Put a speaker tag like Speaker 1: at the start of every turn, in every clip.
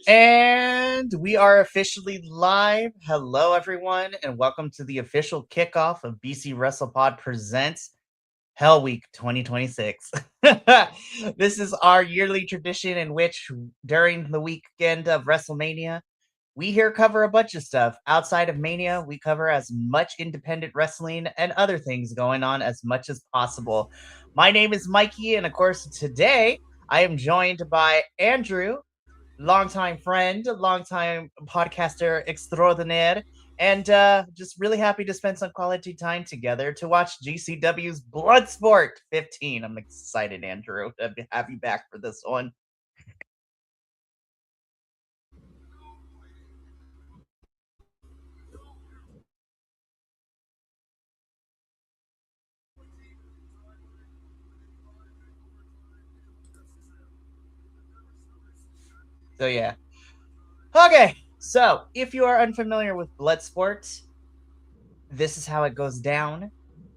Speaker 1: And we are officially live. Hello, everyone, and welcome to the official kickoff of BC WrestlePod Presents Hell Week 2026. This is our yearly tradition in which, during the weekend of WrestleMania, we here cover a bunch of stuff. Outside of Mania, we cover as much independent wrestling and other things going on as much as possible. My name is Mikey, and of course, today I am joined by Andrew, longtime friend, longtime podcaster extraordinaire, and just really happy to spend some quality time together to watch GCW's Bloodsport 15. I'm excited, Andrew, to have you back for this one. So yeah. Okay, so if you are unfamiliar with Bloodsport, this is how it goes down.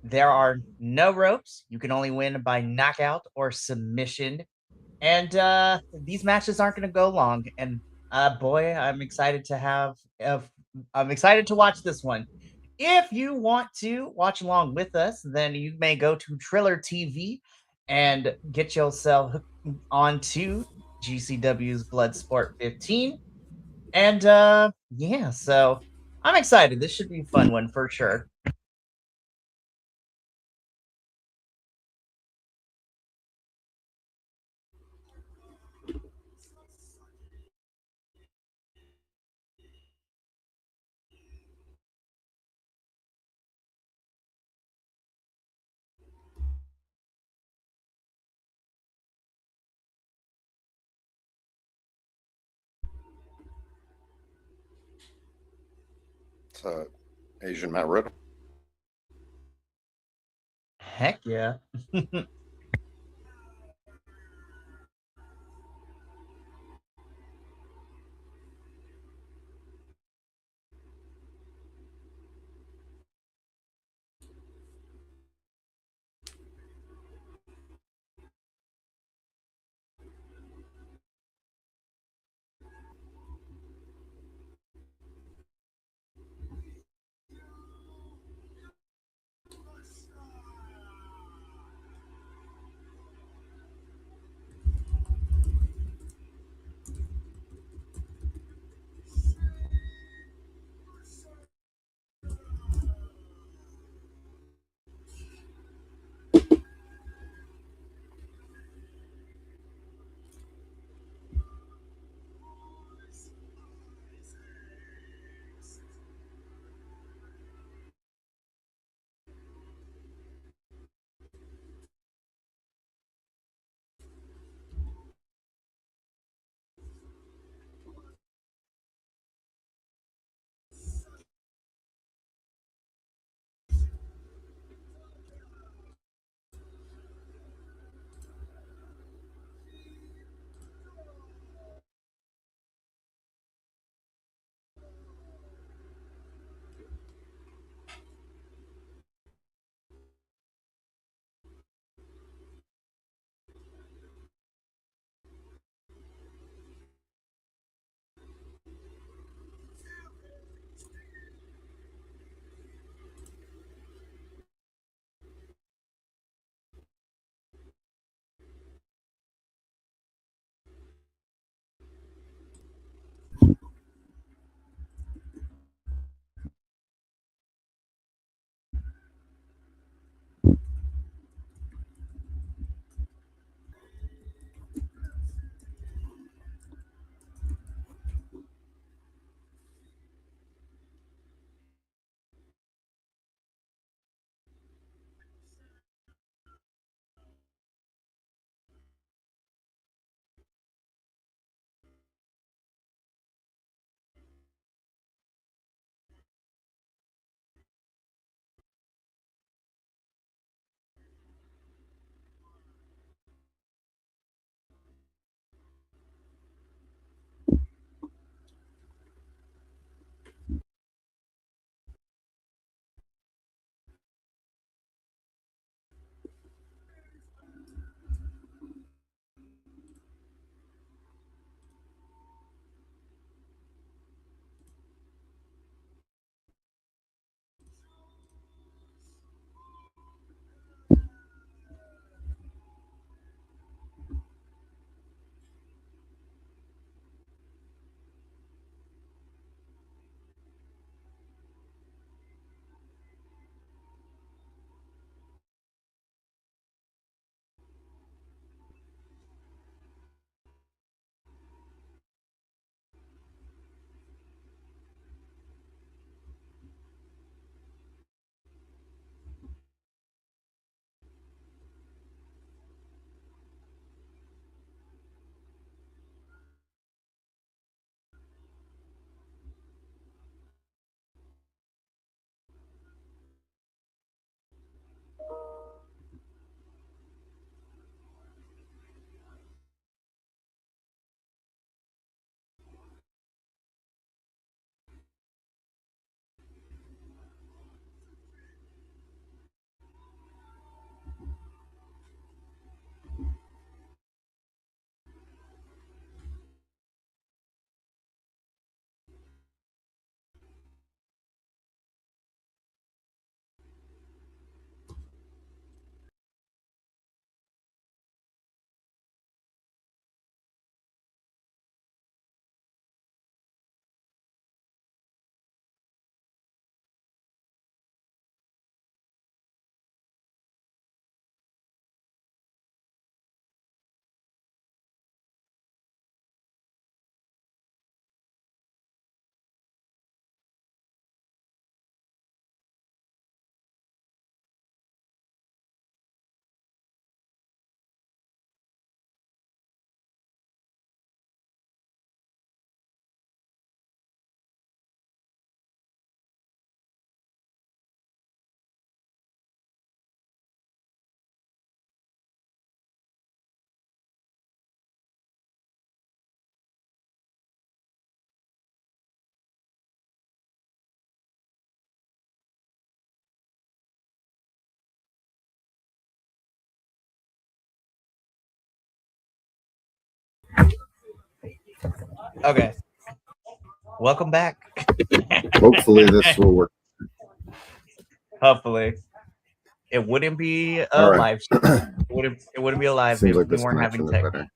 Speaker 1: There are no ropes. You can only win by knockout or submission. And these matches aren't going to go long. And boy, I'm excited to I'm excited to watch this one. If you want to watch along with us, then you may go to Triller TV and get yourself onto GCW's Bloodsport 15. And yeah, so I'm excited. This should be a fun one for sure.
Speaker 2: It's Asian Matt Riddle.
Speaker 1: Heck yeah. Okay. Welcome back.
Speaker 2: Hopefully this will work.
Speaker 1: Hopefully. It wouldn't be
Speaker 2: All
Speaker 1: a
Speaker 2: right.
Speaker 1: live. It wouldn't be a live
Speaker 2: Seems
Speaker 1: if
Speaker 2: like
Speaker 1: we
Speaker 2: this
Speaker 1: weren't having
Speaker 2: connection is
Speaker 1: tech.
Speaker 2: better.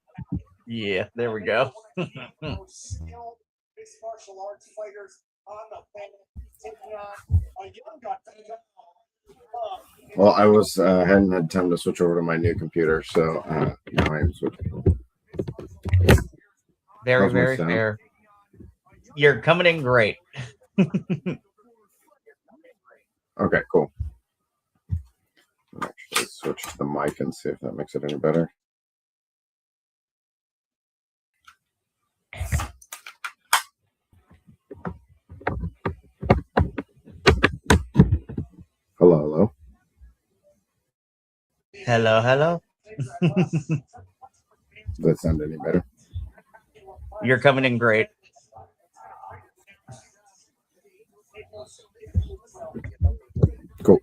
Speaker 1: Yeah, there we go.
Speaker 2: Well, I hadn't had time to switch over to my new computer, so now I'm switching.
Speaker 1: Very,
Speaker 2: How's my
Speaker 1: very
Speaker 2: sound?
Speaker 1: fair. You're coming in great.
Speaker 2: Okay, cool. I'll actually switch to the mic and see if that makes it any better. Hello.
Speaker 1: Hello, hello.
Speaker 2: Does that sound any better?
Speaker 1: You're coming in great.
Speaker 2: Cool.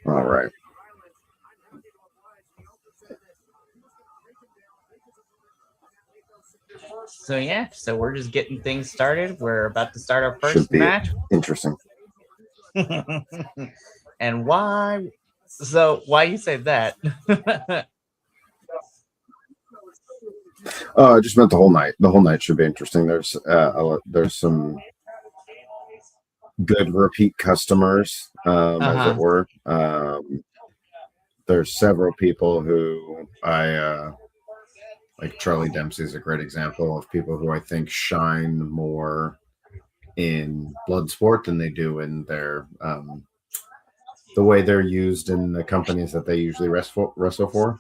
Speaker 2: All right.
Speaker 1: So yeah, so we're just getting things started. We're about to start our
Speaker 2: Should
Speaker 1: first
Speaker 2: be
Speaker 1: match.
Speaker 2: interesting.
Speaker 1: And why? So why you say that?
Speaker 2: I just meant the whole night. The whole night should be interesting. There's some good repeat customers, as it were. There's several people who I like. Charlie Dempsey is a great example of people who I think shine more in Bloodsport than they do in their the way they're used in the companies that they usually wrestle for.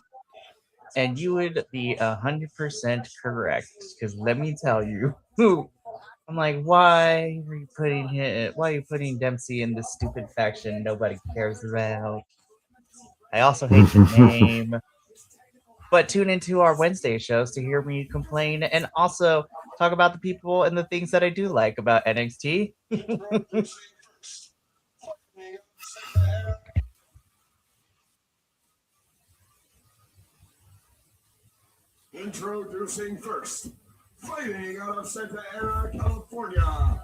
Speaker 1: And you would be 100% correct, because let me tell you, I'm like, why are you putting him? Why are you putting Dempsey in this stupid faction nobody cares about? I also hate the name. But tune into our Wednesday shows to hear me complain and also talk about the people and the things that I do like about NXT.
Speaker 3: Introducing first, fighting out of Santa Ana, California,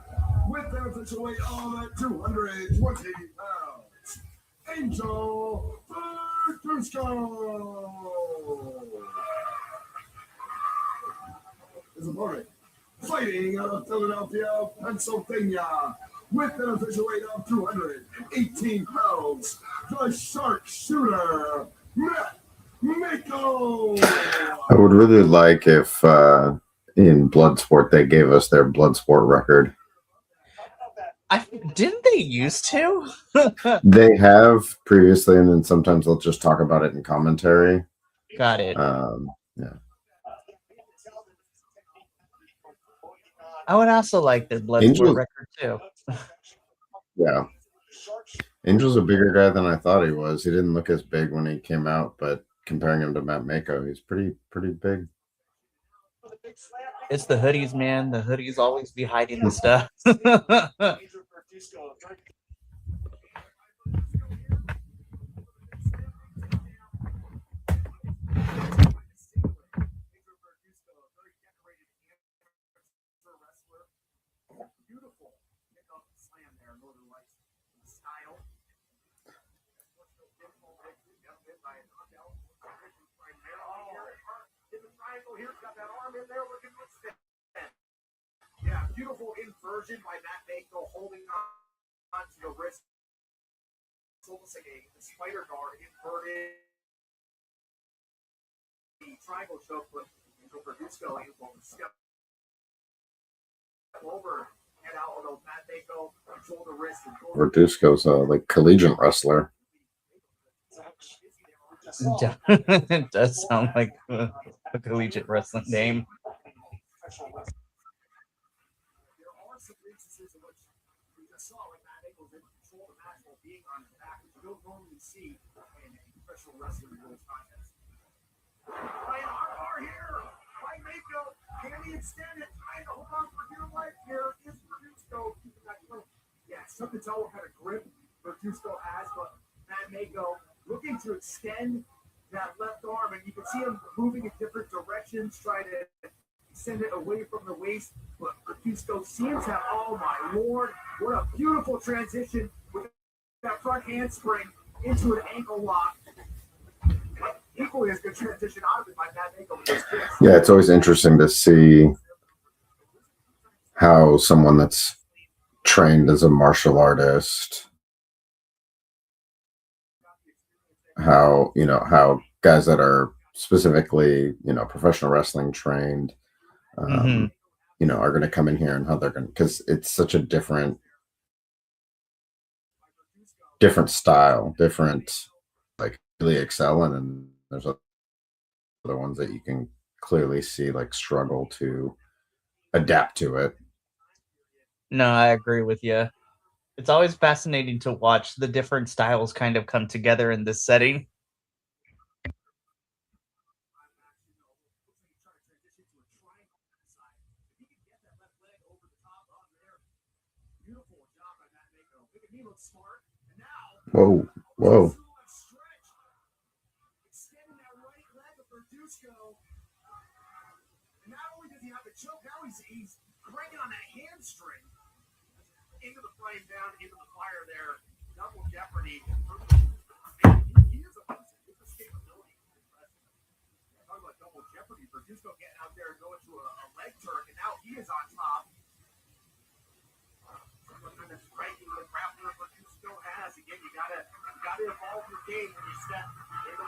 Speaker 3: with an official weight of 220 pounds, Angel Bertusco. His opponent, fighting out of Philadelphia, Pennsylvania, with an official weight of 218 pounds, the sharpshooter, Matt Mako.
Speaker 2: I would really like if in Bloodsport they gave us their Bloodsport record.
Speaker 1: Didn't they used to?
Speaker 2: They have previously, and then sometimes they'll just talk about it in commentary.
Speaker 1: Got it.
Speaker 2: Yeah.
Speaker 1: I would also like their Bloodsport
Speaker 2: Angel,
Speaker 1: record too.
Speaker 2: yeah. Angel's a bigger guy than I thought he was. He didn't look as big when he came out, but comparing him to Matt Mako, he's pretty big.
Speaker 1: It's the hoodies, man. The hoodies always be hiding the stuff.
Speaker 3: Yeah, beautiful inversion by Matt Mako, holding on to the wrist. It's almost like a spider guard inverted. The triangle choke, but Angel Bertusco able to step over, head out, although Matt Mako controlled the wrist.
Speaker 2: Bertusco's a like collegiate wrestler.
Speaker 1: It does sound like a collegiate wrestling name.
Speaker 3: See in a professional wrestling rules contest. Right armbar here by Mako. Can he extend it? Trying to hold on for dear life here is Bertusco. Yeah, it's tough to tell what kind of grip Bertusco has, but Matt Mako looking to extend that left arm, and you can see him moving in different directions, trying to send it away transition with that front handspring into an ankle lock. Equally as good transition out of it by Matt Mako with those kicks.
Speaker 2: Yeah, it's always interesting to see how someone that's trained as a martial artist, how guys that are specifically professional wrestling trained,
Speaker 1: Mhm.
Speaker 2: are going to come in here and how they're going to, because it's such a different style, different, like really excel in, and there's other ones that you can clearly see like struggle to adapt to it.
Speaker 1: No, I agree with you. It's always fascinating to watch the different styles kind of come together in this setting.
Speaker 2: Whoa, whoa.
Speaker 3: Extending that right leg of Verduzco. And not only does he have the choke, now he's cranking on that hamstring. Into the frame down, into the fire there. Double jeopardy. He is a person. His escapability is impressive. Talking about double jeopardy. Verduzco getting out there and going to a leg turn, and now he is on top. What kind of striking the grappler Verduzco has. Again, you gotta evolve your game when you step into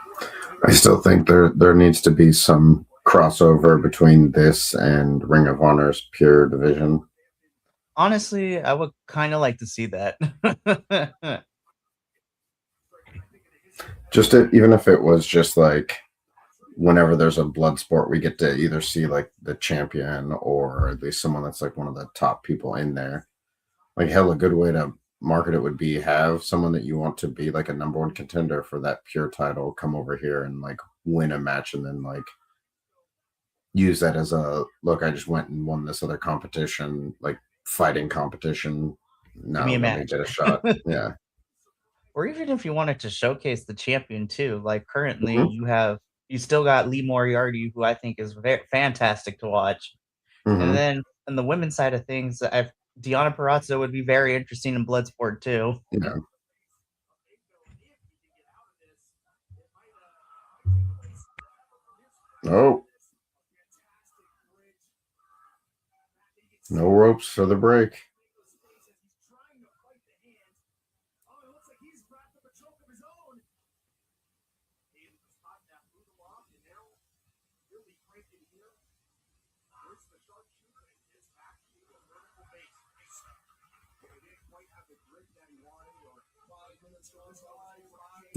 Speaker 3: more.
Speaker 2: I still think there needs to be some crossover between this and Ring of Honor's pure division.
Speaker 1: Honestly, I would kind of like to see that.
Speaker 2: Even if it was just like whenever there's a blood sport, we get to either see like the champion or at least someone that's like one of the top people in there. Like hell, a good way to market it would be have someone that you want to be like a number one contender for that pure title come over here and like win a match, and then like use that as a look. I just went and won this other competition, like fighting competition. Now
Speaker 1: me a
Speaker 2: let me
Speaker 1: match.
Speaker 2: get a shot. Yeah.
Speaker 1: Or even if you wanted to showcase the champion too, like currently
Speaker 2: Mhm.
Speaker 1: you still got Lee Moriarty, who I think is fantastic to watch. And
Speaker 2: Mm-hmm.
Speaker 1: then on the women's side of things, Deonna Purrazzo would be very interesting in Bloodsport too.
Speaker 2: Yeah. Oh, no ropes for the break.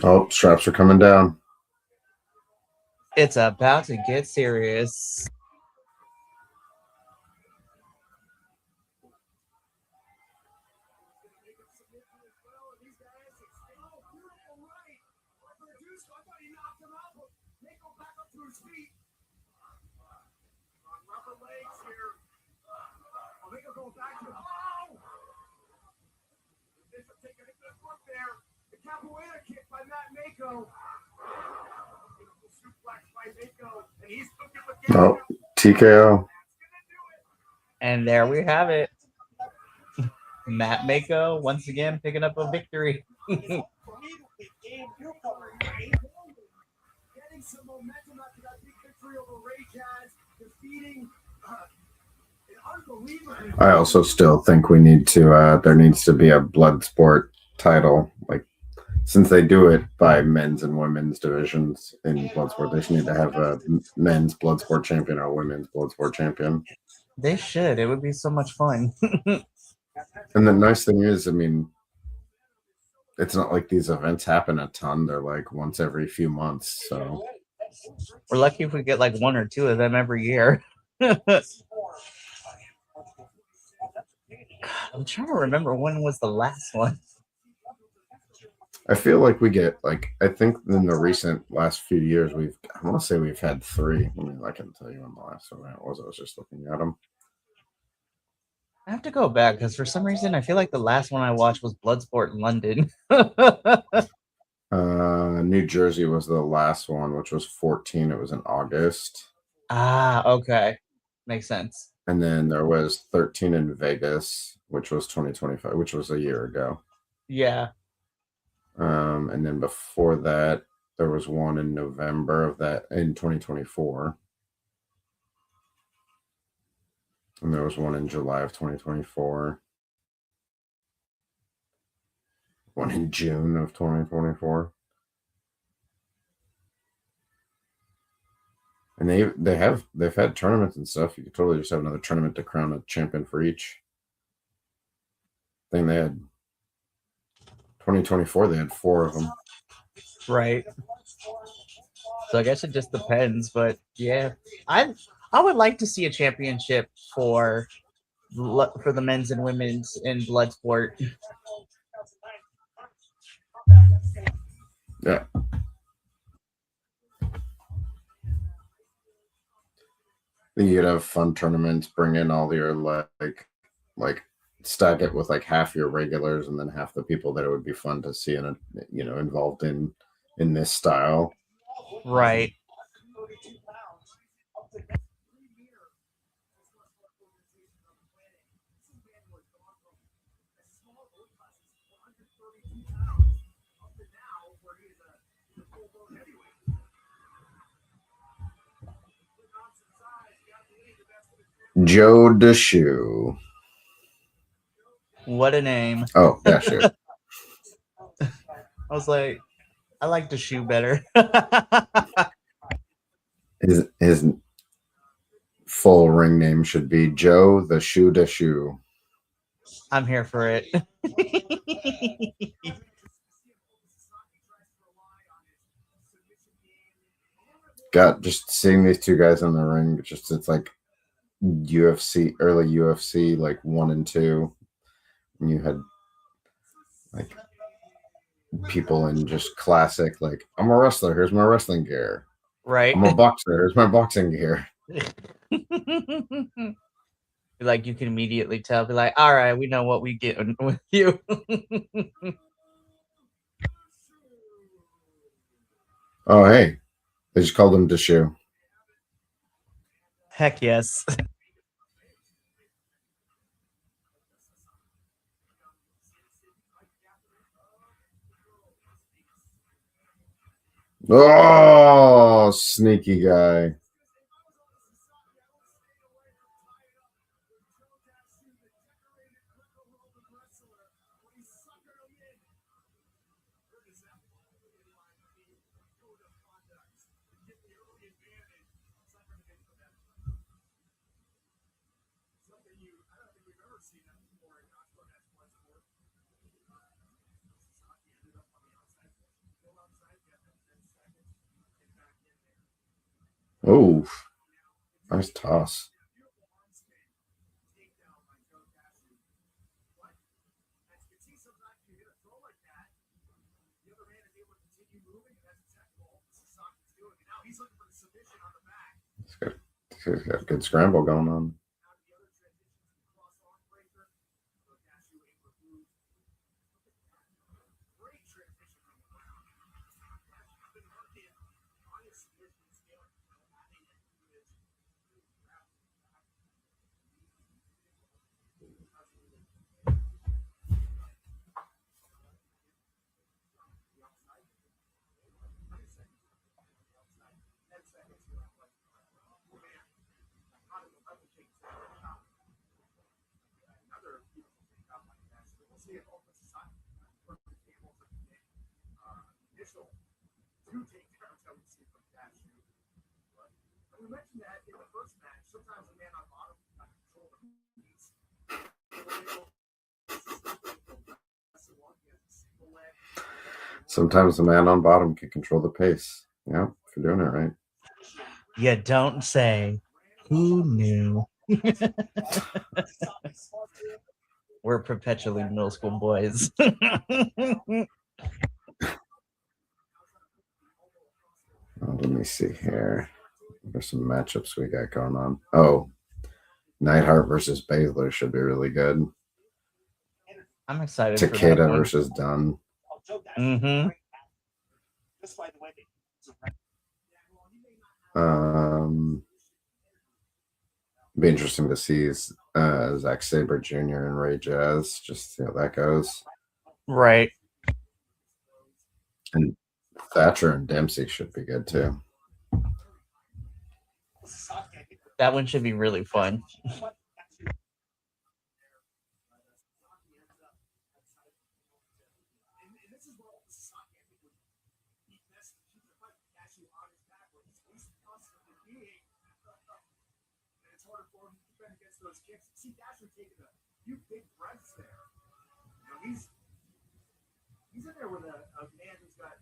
Speaker 2: Oh, straps are coming down.
Speaker 1: It's about to get serious.
Speaker 3: The capoeira kick by Matt Mako. Suplex by Mako, and he's looking again.
Speaker 2: Oh, TKO.
Speaker 1: And there we have it. Matt Mako once again picking up a victory.
Speaker 3: Getting some momentum after that big victory over Ray Jazz, defeating an unbelievable.
Speaker 2: I also still think we need to. There needs to be a blood sport title, like since they do it by men's and women's divisions in Bloodsport, they should need to have a men's Bloodsport champion or a women's Bloodsport champion.
Speaker 1: They should. It would be so much fun.
Speaker 2: And the nice thing is, I mean, it's not like these events happen a ton. They're like once every few months. So
Speaker 1: we're lucky if we get like one or two of them every year. I'm trying to remember when was the last one.
Speaker 2: I feel like we get like I think in the recent last few years I want to say we've had 3. I mean, I can tell you when the last event was. I was just looking at them.
Speaker 1: I have to go back because for some reason I feel like the last one I watched was Bloodsport in London.
Speaker 2: New Jersey was the last one, which was 14. It was in August.
Speaker 1: Okay. Makes sense.
Speaker 2: And then there was 13 in Vegas, which was 2025, which was a year ago.
Speaker 1: Yeah.
Speaker 2: And then before that, there was one in November of that in 2024. And there was one in July of 2024. One in June of 2024. And they've had tournaments and stuff. You could totally just have another tournament to crown a champion for each thing. They had 2024, they had 4 of them.
Speaker 1: Right. So I guess it just depends, but yeah, I would like to see a championship for the men's and women's in Bloodsport.
Speaker 2: Yeah. You could have fun tournaments, bring in all your like stack it with like half your regulars and then half the people that it would be fun to see in involved in this style.
Speaker 1: Right.
Speaker 2: Joe DeShoe.
Speaker 1: What a name.
Speaker 2: Oh, yeah, shoot.
Speaker 1: I was like, I like the shoe better.
Speaker 2: His full ring name should be Joe the Shoe DeShoe.
Speaker 1: I'm here for it.
Speaker 2: God, just seeing these two guys in the ring, it's like early UFC, like 1 and 2. And you had like people in just classic, like, I'm a wrestler, here's my wrestling gear.
Speaker 1: Right.
Speaker 2: I'm a boxer, here's my boxing gear.
Speaker 1: Like you can immediately tell, be like, all right, we know what we get with you.
Speaker 2: Oh, hey, they just called him DeShoe.
Speaker 1: Heck yes.
Speaker 2: Oh, sneaky guy. Oh, nice toss. He's got a good scramble going on. Sometimes the man on bottom can control the pace. Yeah, if you're doing it right.
Speaker 1: You don't say. Who knew? We're perpetually middle school boys.
Speaker 2: Let me see here. There's some matchups we got going on. Oh, Neidhart versus Baszler should be really good.
Speaker 1: I'm excited.
Speaker 2: Takeda versus Dunn.
Speaker 1: Mm-hmm.
Speaker 2: Be interesting to see Zack Sabre Jr. and Ray Jazz. Just see how that goes.
Speaker 1: Right.
Speaker 2: And Thatcher and Dempsey should be good too.
Speaker 1: That one should be really fun.
Speaker 3: Those kicks. See Dasher taking a few big breaths there. You know, he's in there with a man who's got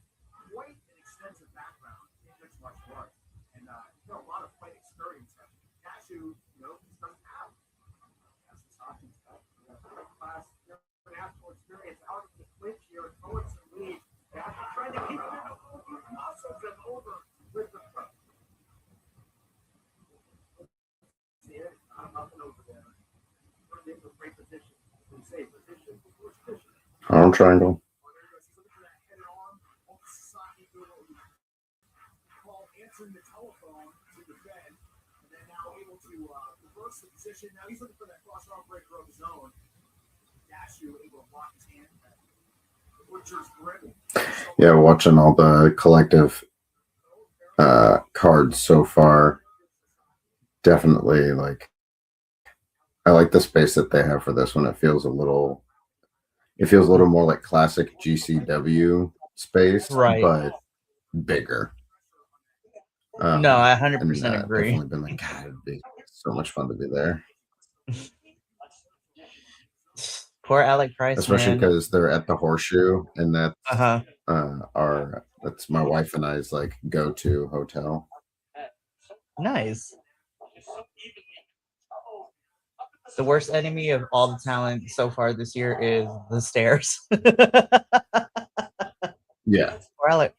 Speaker 3: quite an extensive background in mixed martial arts and a lot of fight experience. Dasher, just doesn't have. That's what's talking about. Class, year and a half more experience out of the clinch here, going to lead. Dasher trying to keep him in the muscles him over with the front. See it? Up and over there. In a great position. Safe position.
Speaker 2: Arm triangle.
Speaker 3: Answering the telephone to defend, and then now able to reverse the position. Now he's looking for that cross arm breaker of his own. Dashu able to block his hand. Butcher's grip.
Speaker 2: Yeah, watching all the collective cards so far. Definitely, I like the space that they have for this one. It feels a little more like classic GCW space,
Speaker 1: Right.
Speaker 2: but bigger.
Speaker 1: No, I 100% agree.
Speaker 2: Definitely been like, God, it'd be so much fun to be there.
Speaker 1: Poor Alec Price,
Speaker 2: especially because they're at the Horseshoe, and that's that's my wife and I's like go-to hotel.
Speaker 1: Nice. The worst enemy of all the talent so far this year is the stairs.
Speaker 2: Yeah.
Speaker 1: Poor Alec.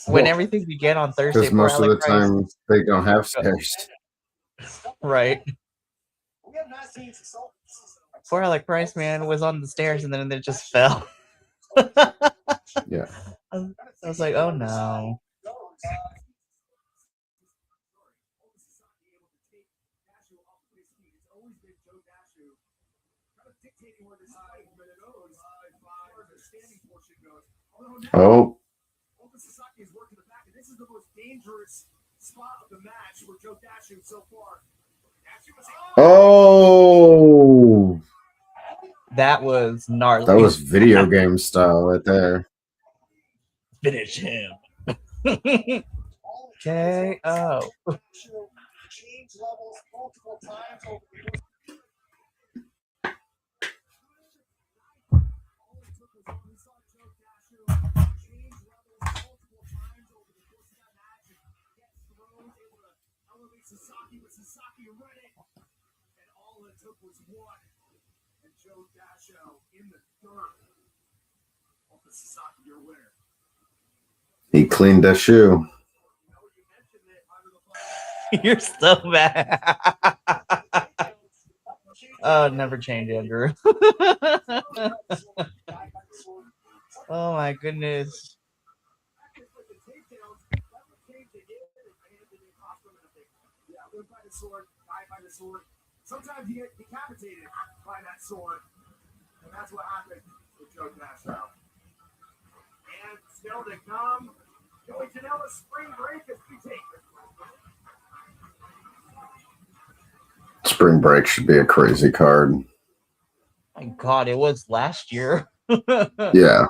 Speaker 1: When everything began on Thursday,
Speaker 2: because most of the time they don't have stairs.
Speaker 1: Right. Poor Alec Price, man, was on the stairs and then it just fell.
Speaker 2: Yeah.
Speaker 1: I was like, oh no.
Speaker 2: Oh.
Speaker 3: Is working the back, and this is the most dangerous spot of the match for Joe Dashu so far.
Speaker 2: Oh,
Speaker 1: that was gnarly.
Speaker 2: That was video game style right there.
Speaker 1: Finish him. KO.
Speaker 3: Sasaki with Sasaki running, and all it took was one. And Joe Dasho in the third. Open Sasaki, your winner.
Speaker 2: He cleaned that shoe.
Speaker 1: You're so bad. Oh, never change, Andrew. Oh my goodness.
Speaker 3: Sword, died by the sword. Sometimes you get decapitated by that sword. And that's what happened with Joe Dasho. And still to come, Joey Janela's spring break as we take it.
Speaker 2: Spring break should be a crazy card.
Speaker 1: My God, it was last year.
Speaker 2: Yeah.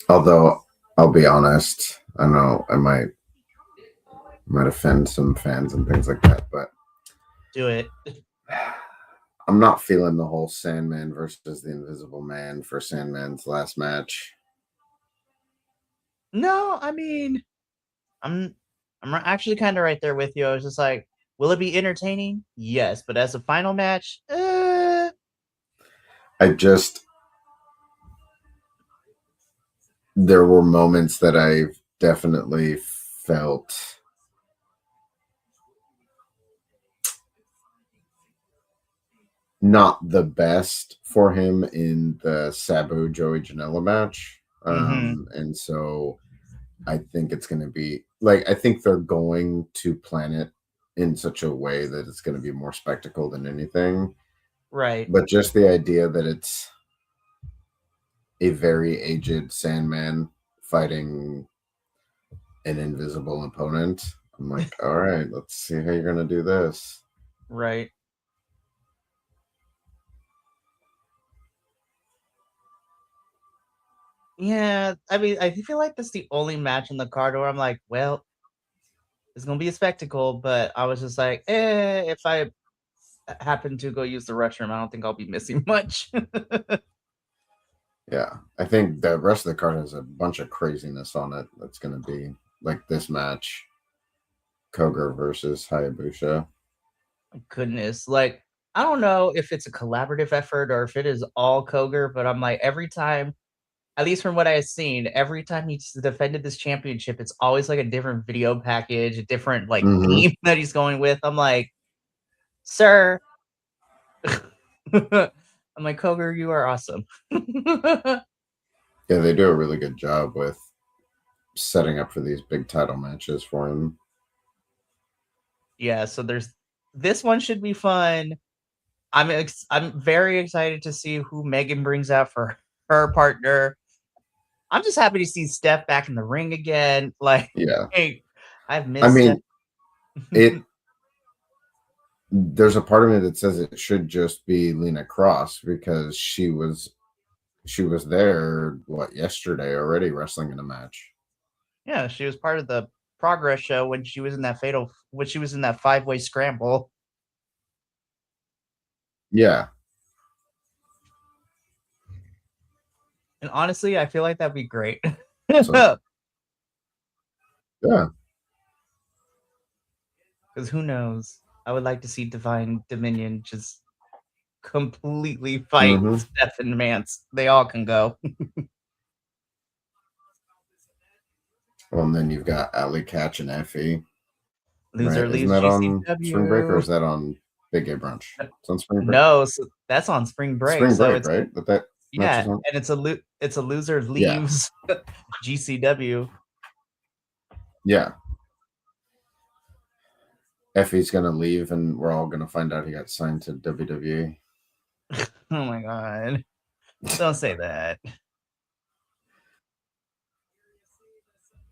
Speaker 2: Although, I'll be honest, I know I might offend some fans and things like that, but
Speaker 1: do it.
Speaker 2: I'm not feeling the whole Sandman versus the Invisible Man for Sandman's last match.
Speaker 1: No, I mean, I'm actually kind of right there with you. I was just like, will it be entertaining? Yes, but as a final match,
Speaker 2: there were moments that I definitely felt not the best for him in the Sabu Joey Janela match. And so I think it's going to be I think they're going to plan it in such a way that it's going to be more spectacle than anything.
Speaker 1: Right.
Speaker 2: But just the idea that it's a very aged Sandman fighting an invisible opponent, I'm like, all right, let's see how you're going to do this.
Speaker 1: Right. Yeah, I mean, I feel like that's the only match in the card where I'm like, well, it's gonna be a spectacle, but I was just like, if I happen to go use the restroom, I don't think I'll be missing much.
Speaker 2: Yeah, I think the rest of the card has a bunch of craziness on it. That's going to be like this match, Koger versus Hayabusa.
Speaker 1: Goodness, like I don't know if it's a collaborative effort or if it is all Koger, but I'm like every time, at least from what I've seen, every time he's defended this championship, it's always like a different video package, a different like theme that he's going with. I'm like, sir. I'm like, Koger, you are awesome.
Speaker 2: Yeah, they do a really good job with setting up for these big title matches for him.
Speaker 1: Yeah, so there's this one should be fun. I'm very excited to see who Megan brings out for her partner. I'm just happy to see Steph back in the ring again. Like,
Speaker 2: Yeah,
Speaker 1: hey, I've
Speaker 2: I
Speaker 1: missed
Speaker 2: mean,
Speaker 1: Steph.
Speaker 2: there's a part of me that says it should just be Lena Cross because she was there yesterday already wrestling in a match.
Speaker 1: Yeah, she was part of the Progress show when she was in that 5-way scramble.
Speaker 2: Yeah.
Speaker 1: And honestly, I feel like that'd be great.
Speaker 2: So, yeah.
Speaker 1: Because who knows? I would like to see Divine Dominion just completely fight Steph and Mance. They all can go.
Speaker 2: Well, and then you've got Ali Catch and Effie.
Speaker 1: Loser
Speaker 2: Right?
Speaker 1: leaves
Speaker 2: Isn't that
Speaker 1: GCW.
Speaker 2: on Spring Break or is that on Big Gay Brunch? It's on Spring Break.
Speaker 1: No, so that's on Spring Break.
Speaker 2: Spring
Speaker 1: so
Speaker 2: Break,
Speaker 1: it's,
Speaker 2: right? That
Speaker 1: yeah,
Speaker 2: match is on?
Speaker 1: and it's a loser leaves GCW.
Speaker 2: Yeah. Effie's gonna leave, and we're all gonna find out he got signed to WWE.
Speaker 1: Oh my god! Don't say that. I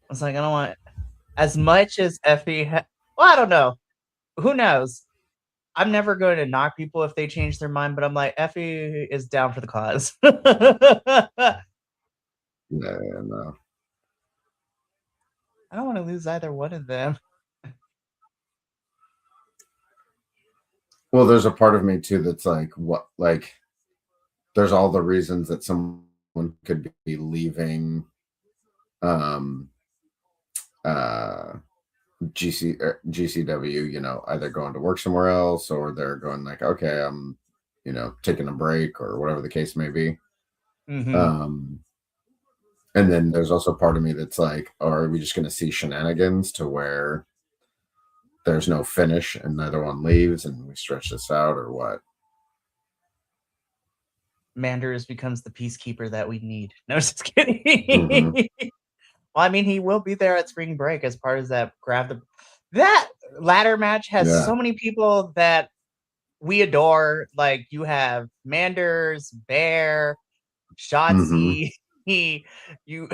Speaker 1: was like, I don't want as much as Effie. Well, I don't know. Who knows? I'm never going to knock people if they change their mind, but I'm like, Effie is down for the cause.
Speaker 2: Yeah, no.
Speaker 1: I don't want to lose either one of them.
Speaker 2: Well, there's a part of me too that's like, what? Like, there's all the reasons that someone could be leaving, GCW. Either going to work somewhere else or they're going like, okay, I'm, taking a break or whatever the case may be.
Speaker 1: Mm-hmm.
Speaker 2: And then there's also part of me that's like, oh, are we just going to see shenanigans to where there's no finish and neither one leaves and we stretch this out or what?
Speaker 1: Manders becomes the peacekeeper that we need. No, just kidding. Well, I mean, he will be there at Spring Break as part of that that ladder match has so many people that we adore. Like you have Manders, Bear, Shotzi, you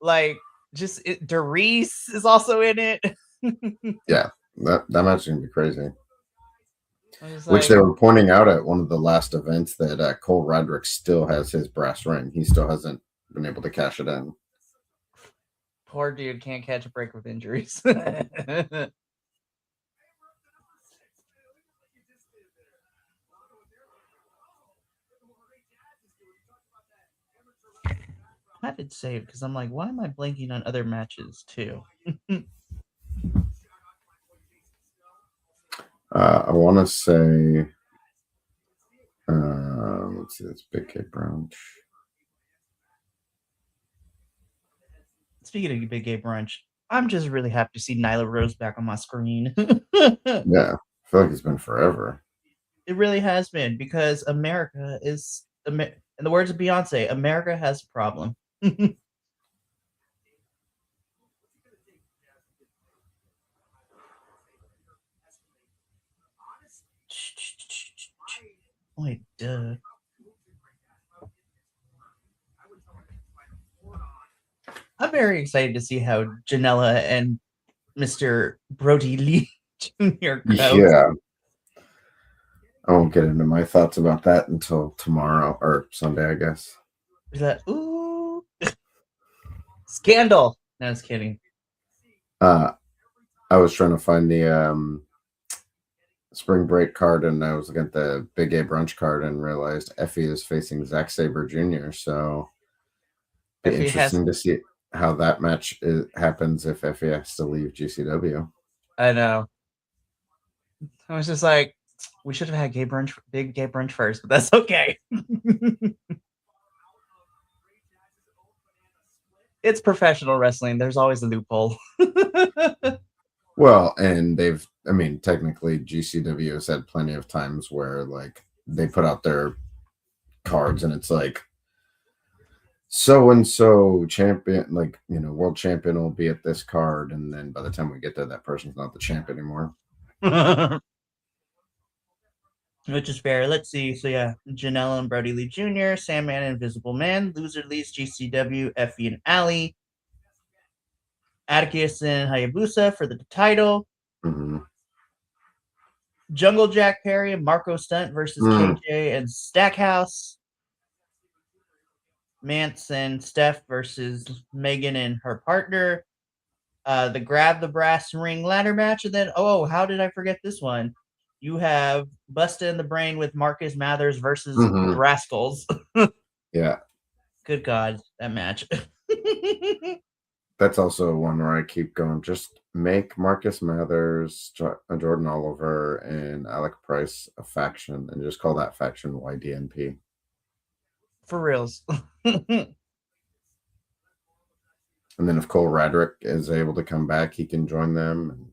Speaker 1: like just Darice is also in it.
Speaker 2: Yeah, that match is gonna be crazy.
Speaker 1: Like,
Speaker 2: Which they were pointing out at one of the last events that Cole Roderick still has his brass ring. He still hasn't been able to cash it in.
Speaker 1: Poor dude can't catch a break with injuries. I had it saved because I'm like, why am I blanking on other matches too?
Speaker 2: I want to say, let's see, that's Big Gay Brunch.
Speaker 1: Speaking of Big Gay Brunch, I'm just really happy to see Nyla Rose back on my screen.
Speaker 2: Yeah, I feel like it's been forever.
Speaker 1: It really has been because America is, in the words of Beyonce, America has a problem. Boy, duh. I'm very excited to see how Janela and Mr. Brody Lee Jr. go.
Speaker 2: Yeah. I won't get into my thoughts about that until tomorrow or Sunday, I guess.
Speaker 1: Is that ooh scandal? No, I was kidding.
Speaker 2: I was trying to find the spring break card, and I was looking at the Big A brunch card and realized Effie is facing Zack Sabre Jr. So be
Speaker 1: Effie has,
Speaker 2: interesting to see how that match happens if Effie has to leave GCW.
Speaker 1: I know. I was just like, we should have had big gay brunch first, but that's okay. It's professional wrestling. There's always a loophole.
Speaker 2: Well, and technically GCW has had plenty of times where like they put out their cards and it's like so and so champion, like, world champion will be at this card, and then by the time we get there, that person's not the champ anymore.
Speaker 1: Which is fair. Let's see. So yeah, Janela and Brody Lee Jr., Sandman and Invisible Man, Loser leads GCW, Effie and Allie, Atticus and Hayabusa for the title.
Speaker 2: Mm-hmm.
Speaker 1: Jungle Jack Perry and Marco Stunt versus KJ and Stackhouse. Mance and Steph versus Megan and her partner. The Grab the Brass Ring ladder match. And then, how did I forget this one? You have Busted in the Brain with Marcus Mathers versus the Rascals.
Speaker 2: Yeah.
Speaker 1: Good God, that match.
Speaker 2: That's also one where I keep going, just make Marcus Mathers, Jordan Oliver, and Alec Price a faction, and just call that faction YDNP.
Speaker 1: For reals.
Speaker 2: And then if Cole Radrick is able to come back, he can join them.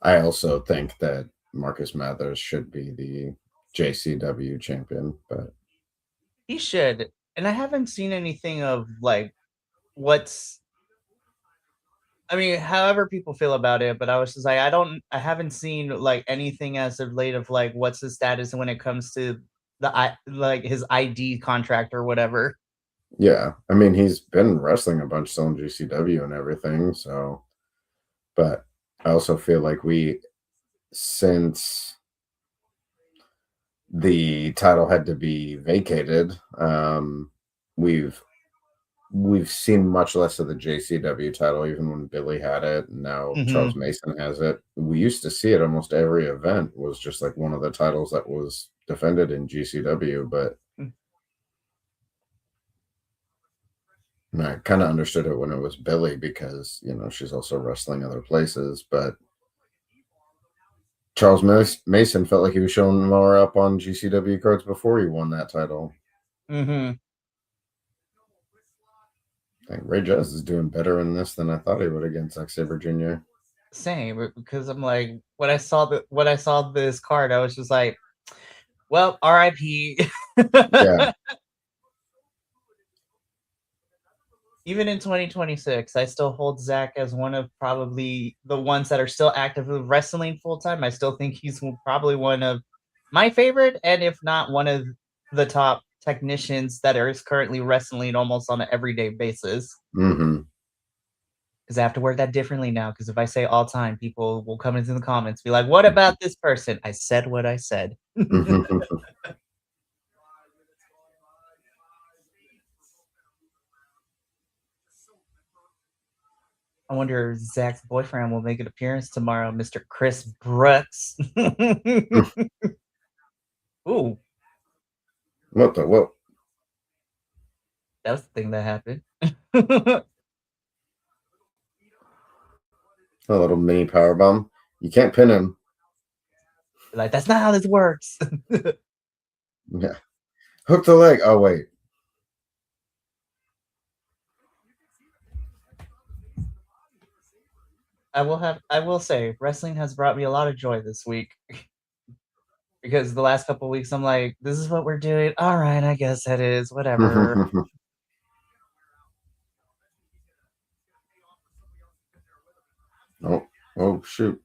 Speaker 2: I also think that Marcus Mathers should be the JCW champion, but
Speaker 1: he should. And I haven't seen anything of like however people feel about it, but I was just like, I haven't seen like anything as of late of like what's the status when it comes to his ID contract or whatever.
Speaker 2: Yeah, I mean, he's been wrestling a bunch still in GCW and everything, so, but I also feel like since the title had to be vacated, we've seen much less of the JCW title, even when Billy had it, and now Charles Mason has it. We used to see it almost every event was just like one of the titles that was defended in GCW, but and I kind of understood it when it was Billy because, she's also wrestling other places, but Charles Mason felt like he was showing more up on GCW cards before he won that title.
Speaker 1: Mm-hmm.
Speaker 2: I think Ray Jazz is doing better in this than I thought he would against Zack Sabre Jr.
Speaker 1: Same, because I'm like, when I saw this card, I was just like, well, R.I.P.
Speaker 2: Yeah.
Speaker 1: Even in 2026, I still hold Zach as one of probably the ones that are still actively wrestling full time. I still think he's probably one of my favorite, and if not one of the top technicians that is currently wrestling almost on an everyday basis.
Speaker 2: Mm-hmm.
Speaker 1: Because I have to word that differently now. Because if I say all time, people will come into the comments, be like, "What about this person?" I said what I said. I wonder if Zach's boyfriend will make an appearance tomorrow, Mr. Chris Brooks. Ooh.
Speaker 2: What?
Speaker 1: That was the thing that happened.
Speaker 2: A little mini power bomb. You can't pin him.
Speaker 1: Like, that's not how this works.
Speaker 2: Yeah. Hook the leg. Oh, wait.
Speaker 1: I will say, wrestling has brought me a lot of joy this week. Because the last couple of weeks, I'm like, this is what we're doing. All right, I guess that is. Whatever.
Speaker 2: Oh, shoot.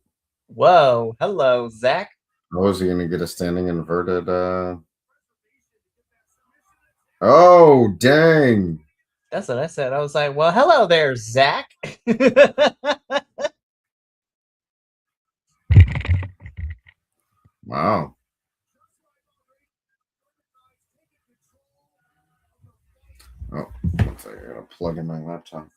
Speaker 1: Whoa. Hello, Zach.
Speaker 2: Oh, is he going to get a standing inverted? Oh, dang.
Speaker 1: That's what I said. I was like, well, hello there, Zach.
Speaker 2: Wow. Oh, one second. I got to plug in my laptop.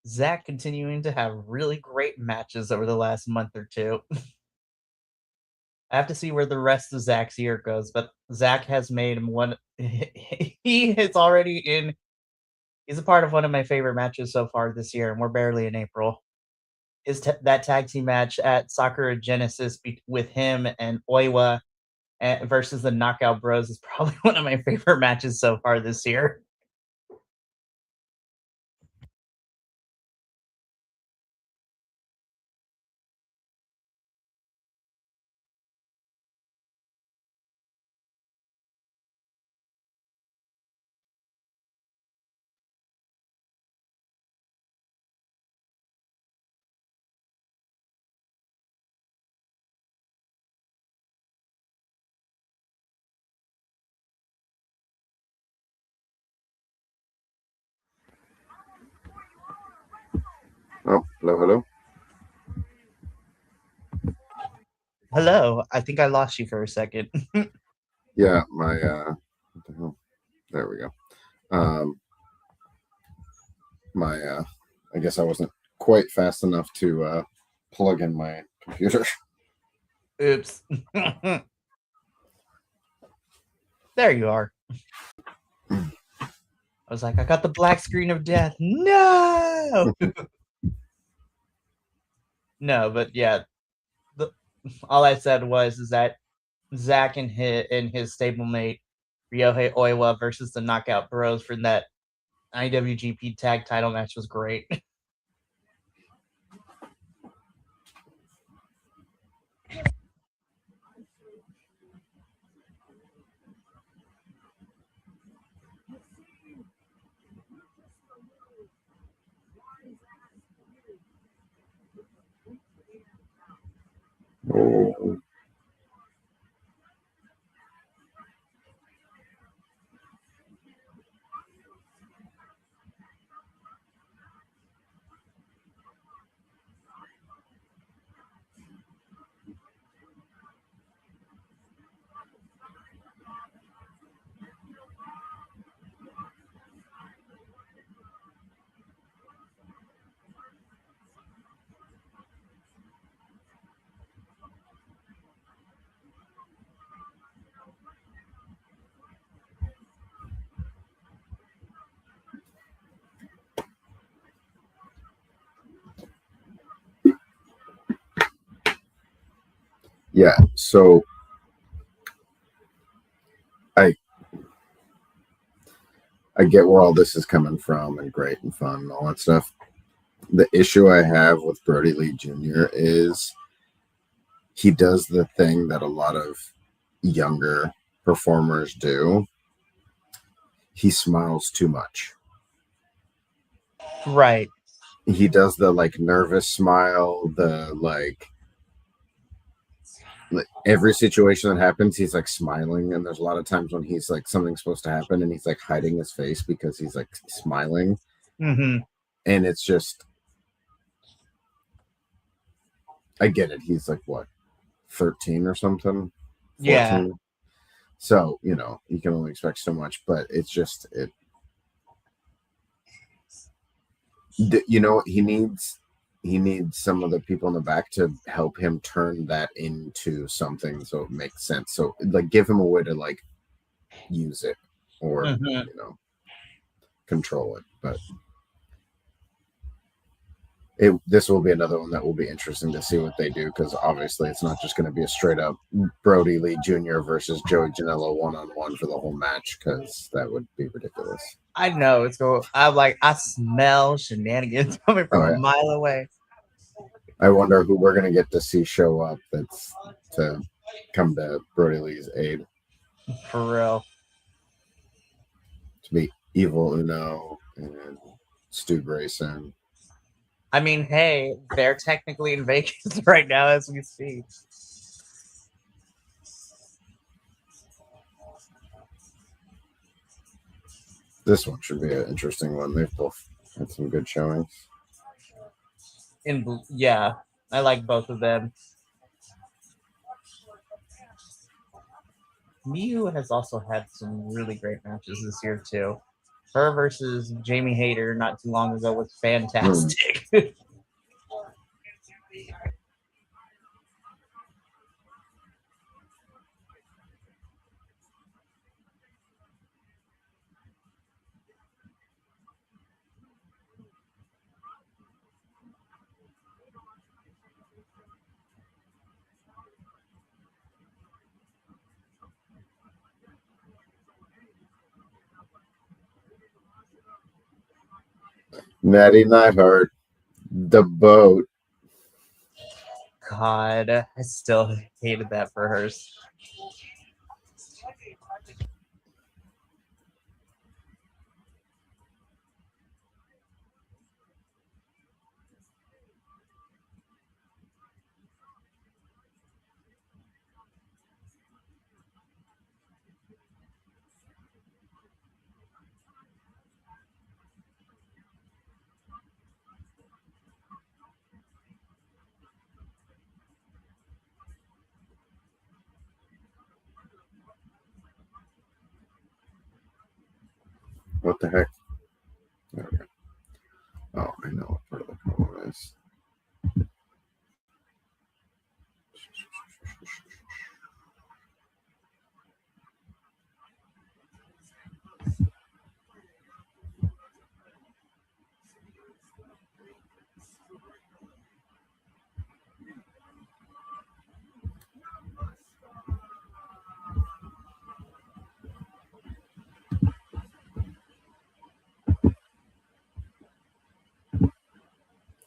Speaker 1: Zach continuing to have really great matches over the last month or two. I have to see where the rest of Zach's year goes, but Zach has made him one. He is already in. He's a part of one of my favorite matches so far this year, and we're barely in April. That tag team match at Sakura Genesis with him and Oiwa versus the Knockout Bros is probably one of my favorite matches so far this year.
Speaker 2: Oh, hello.
Speaker 1: Hello, I think I lost you for a second.
Speaker 2: Yeah, my what the hell? There we go. My I guess I wasn't quite fast enough to plug in my computer.
Speaker 1: Oops. There you are. I was like, I got the black screen of death. No. No, but yeah, all I said was is that Zach and his stablemate Ryohei Oiwa versus the Knockout Bros for that IWGP Tag Title match was great.
Speaker 2: Oh. Yeah, so I I get where all this is coming from and great and fun and all that stuff. The issue I have with Brody Lee Jr. is he does the thing that a lot of younger performers do. He smiles too much.
Speaker 1: Right.
Speaker 2: He does the like nervous smile, the like every situation that happens, he's like smiling. And there's a lot of times when he's like something's supposed to happen and he's like hiding his face because he's like smiling.
Speaker 1: Mm-hmm.
Speaker 2: And it's just, I get it. He's like, what, 13 or something? 14?
Speaker 1: Yeah.
Speaker 2: So, you know, you can only expect so much, but it's just, you know, he needs some of the people in the back to help him turn that into something so it makes sense. So like give him a way to like use it or you know control it. But This will be another one that will be interesting to see what they do, because obviously it's not just going to be a straight up Brody Lee Jr. versus Joey Janela 1-on-1 for the whole match, because that would be ridiculous.
Speaker 1: I know it's going. I smell shenanigans coming from a mile away.
Speaker 2: I wonder who we're going to get to see show up that's to come to Brody Lee's aid.
Speaker 1: For real.
Speaker 2: To be Evil Uno and Stu Grayson.
Speaker 1: I mean, hey, they're technically in Vegas right now as we speak.
Speaker 2: This one should be an interesting one. They've both had some good showings.
Speaker 1: Yeah, I like both of them. Miu has also had some really great matches this year too. Her versus Jamie Hayter not too long ago was fantastic.
Speaker 2: Natty Neidhart, the boat.
Speaker 1: God, I still hated that for hers.
Speaker 2: What the heck? There we go. Oh, I know what part of the promo is.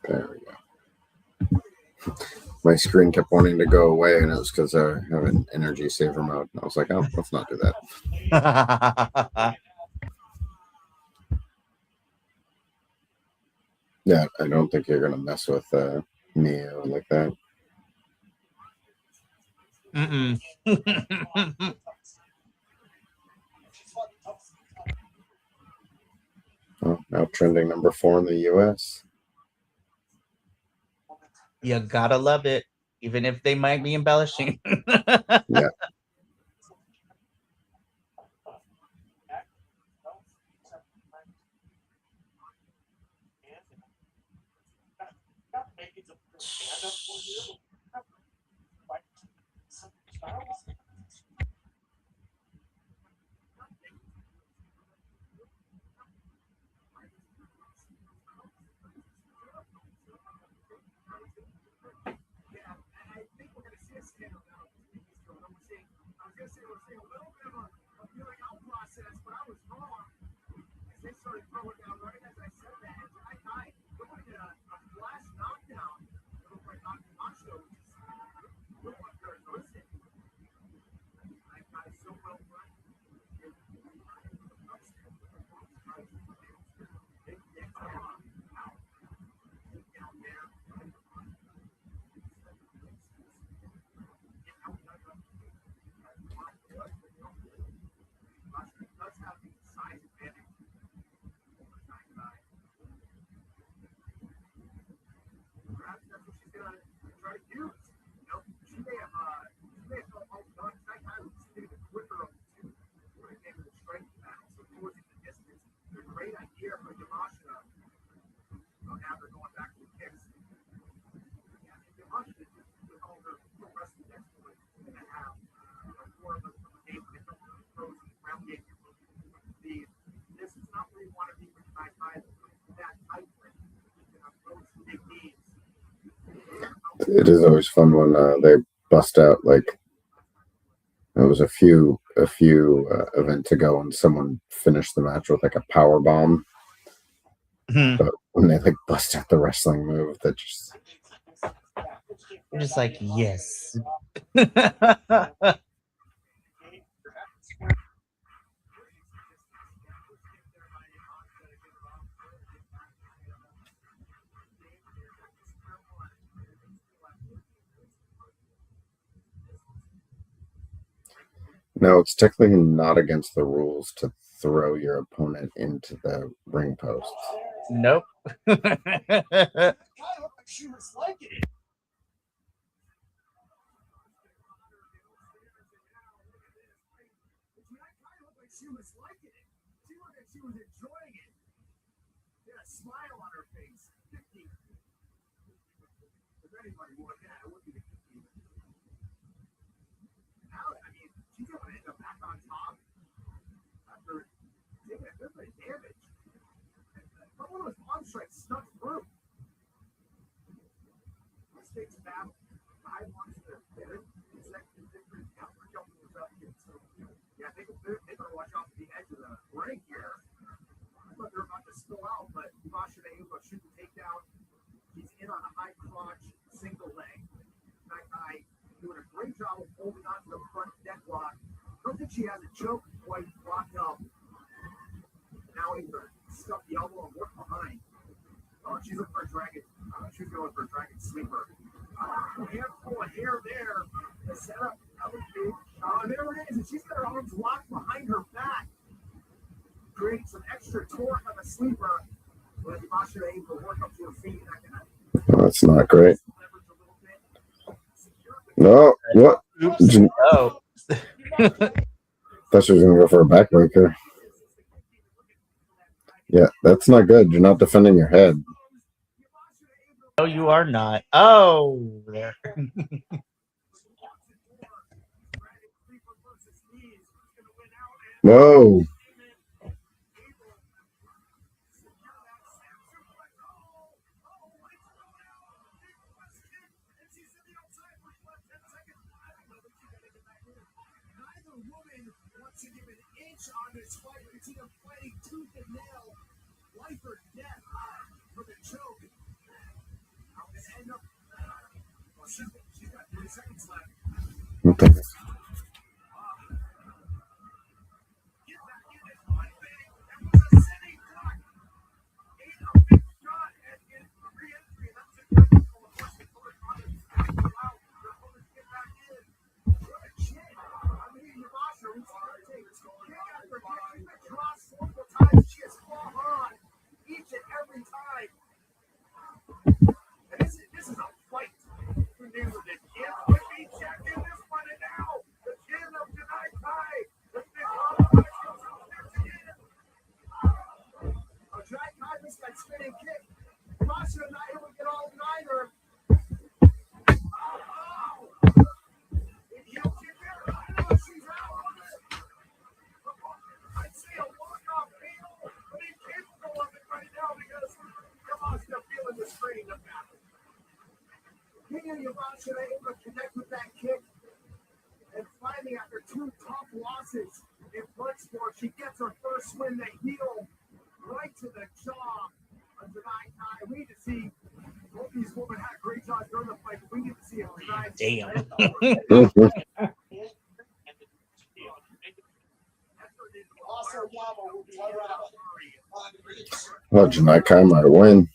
Speaker 2: There we go. My screen kept wanting to go away, and it was because I have an energy saver mode. And I was like, oh, let's not do that. Yeah, I don't think you're going to mess with Neo like that.
Speaker 1: Mm-mm.
Speaker 2: Oh, now trending number 4 in the U.S.
Speaker 1: You gotta love it, even if they might be embellishing.
Speaker 2: Yeah. It is always fun when they bust out, like there was a few events ago and someone finished the match with like a power bomb. But when they like bust out the wrestling move, that just
Speaker 1: You're just like, yes.
Speaker 2: no, it's technically not against the rules to throw your opponent into the ring posts.
Speaker 1: Nope.
Speaker 3: She was liking it. She was liking it. She looked like she was enjoying it. She had a smile on her face. 50. If anybody would, yeah, it would be the 50. Now, I mean, she's going to end up back on top after taking a good bit of damage. But one of those arm strikes snuck through. This takes battle. 5 months to finish. Second different counter jumping was up here. So, yeah, they better watch out for the edge of the ring here. I thought they were about to spill out, but Masha able to shoot the takedown. He's in on a high crotch, single leg. That guy doing a great job of holding on to the front neck lock. I don't think she has a choke quite locked up. Now he's going to stuff the elbow and work behind. She's looking for a dragon. She's going for a dragon sleeper. Handful of hair there. The setup. There it is. And she's got her arms locked behind her back. Creating some extra torque on the sleeper. But Masha able to work up to her feet.
Speaker 2: Oh, that's not great. No, what?
Speaker 1: Oops. Oh.
Speaker 2: Thought she was going to go for a backbreaker. Yeah, that's not good. You're not defending your head.
Speaker 1: No, you are not. Oh, there.
Speaker 2: Whoa.
Speaker 3: To give an inch on this fight, you see them fighting tooth and nail, life or death for the choke. How can it end up? Well, she's got 30 seconds left.
Speaker 2: Okay.
Speaker 3: Get back in this fight, baby. That was a sitting block. Ain't a big shot and get re-entry. That's it. Wow, the opponents get back in. What a chin. I mean, Yamasa takes kick after kick. She's been crossed multiple times. She has fought on each and every time. And this is a fight. Who knew that Kim would be checked in this one and now? The Kim of Janai Kai. The big Janai Kai missed that spinning kick. Yamasa not able to get all neither. She's out. I'd say a walk-off feel, but he can't go on it right now because Yamashita feeling the strain of battle. King and Yamashita able to connect with that kick. And finally, after 2 tough losses in Bloodsport, she gets her first win, the heel right to the jaw of Janai Kai. We need to see both these women had great jobs during the fight. We need to see if Janai
Speaker 1: Damn.
Speaker 2: Well, Janai Kai might win.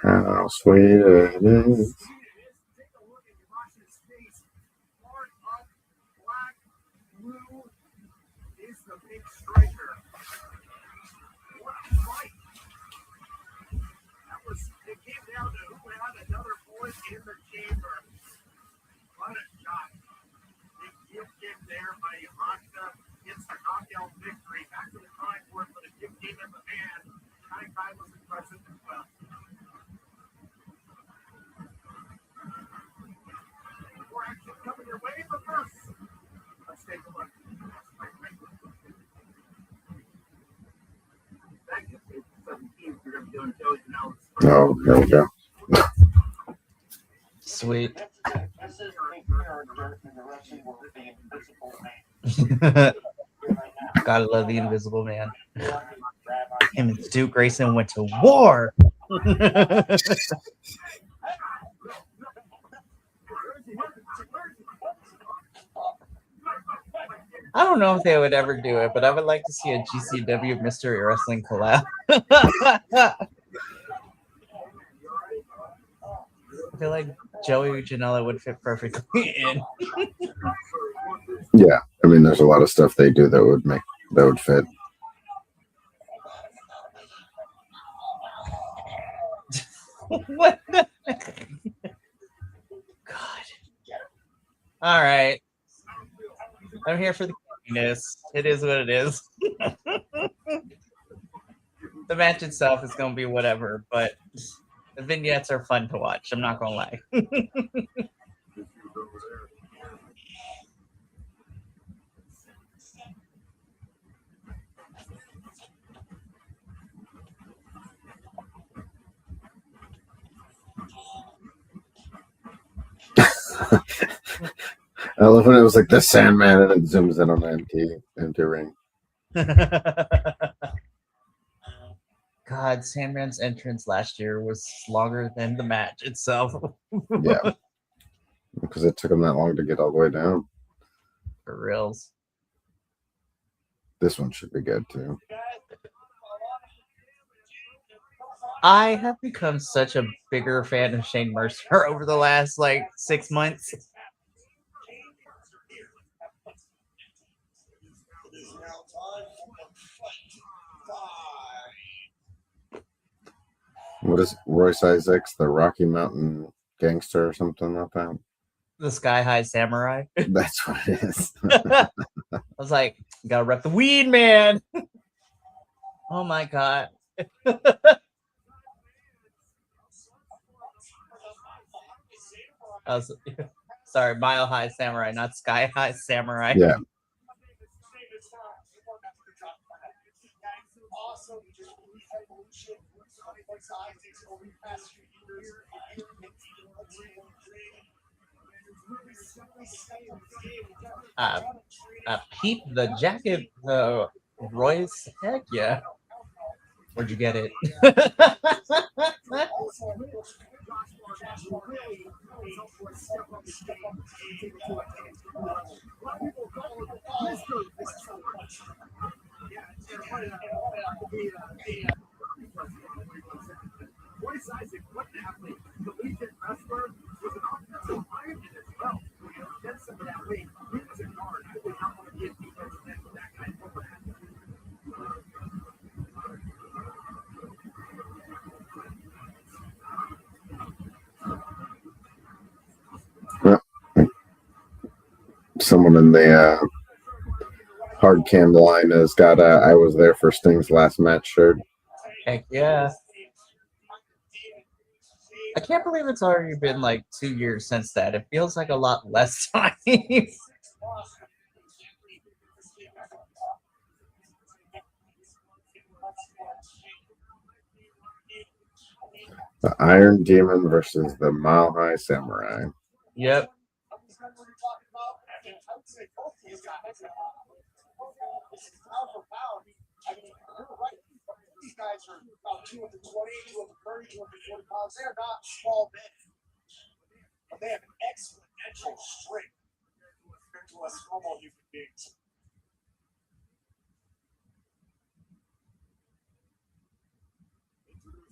Speaker 2: How sweet it is.
Speaker 3: Take a look at Yamashita's face. Hard up, black, blue is the big striker. What a fight. It came down to who had another bullet in the chamber. What a shot. Big gift there by Yamashita. Gets the knockout victory. Back to the time for the 15th time was impressive as well. More action coming your way, but first, let's take a look. That gets me to 17. We're going to be doing Joey's analysis.
Speaker 2: Oh, there we go.
Speaker 1: Sweet. Gotta love the Invisible Man. Him and Stu Grayson went to war. I don't know if they would ever do it, but I would like to see a GCW Mystery Wrestling collab. I feel like Joey Janela would fit perfectly in.
Speaker 2: Yeah, I mean, there's a lot of stuff they do that would fit.
Speaker 1: What the God. All right. I'm here for the campiness. It is what it is. The match itself is going to be whatever, but the vignettes are fun to watch. I'm not going to lie.
Speaker 2: I love when it was like the Sandman and it zooms in on the empty ring.
Speaker 1: God, Sandman's entrance last year was longer than the match itself.
Speaker 2: Yeah, because it took him that long to get all the way down.
Speaker 1: For reals.
Speaker 2: This one should be good too.
Speaker 1: I have become such a bigger fan of Shane Mercer over the last 6 months.
Speaker 2: What is Royce Isaacs, the Rocky Mountain Gangster or something like that?
Speaker 1: The Sky High Samurai.
Speaker 2: That's what it is.
Speaker 1: I was like, gotta rep the weed, man. Oh my God. Sorry, Mile High Samurai, not Sky High Samurai.
Speaker 2: Yeah.
Speaker 1: Peep the jacket, Royce. Heck yeah. Where'd you get it?
Speaker 3: Royce Isaac, what an athlete. The Legion wrestler was an offensive lineman as well. Get some of that weight. He was a guard. I would not want to be a defensive end with that guy over that.
Speaker 2: Someone in the hard cam line has got I was there for Sting's last match shirt.
Speaker 1: Heck yeah. I can't believe it's already been 2 years since that. It feels like a lot less time.
Speaker 2: The Iron Demon versus the Mile High Samurai.
Speaker 1: Yep.
Speaker 3: These guys are about 220, 230, 240 pounds. They're not small men, but they have an excellent mental strength compared to us normal human beings.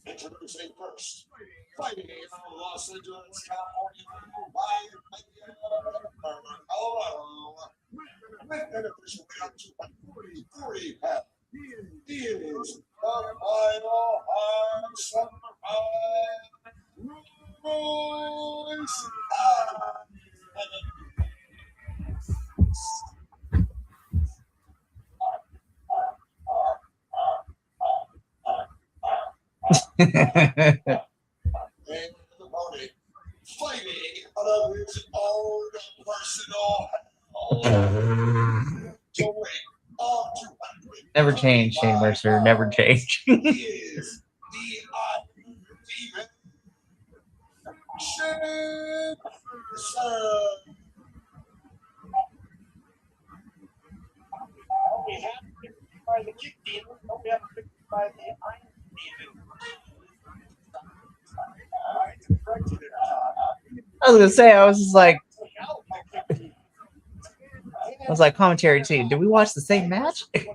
Speaker 3: Introducing first, fighting from Los Angeles, California, live from Colorado, with an official weight up to 40 pounds. He is the final hard samurai, Royce. And the opponent fighting out of his own personal to win all 200.
Speaker 1: Never change, Shane Mercer. Never change.
Speaker 3: He is the undefeated Shane Mercer. We have victory by the kick demon, but we have victory by the iron demon.
Speaker 1: I was gonna say, I was like commentary team. Did we watch the same match?
Speaker 3: These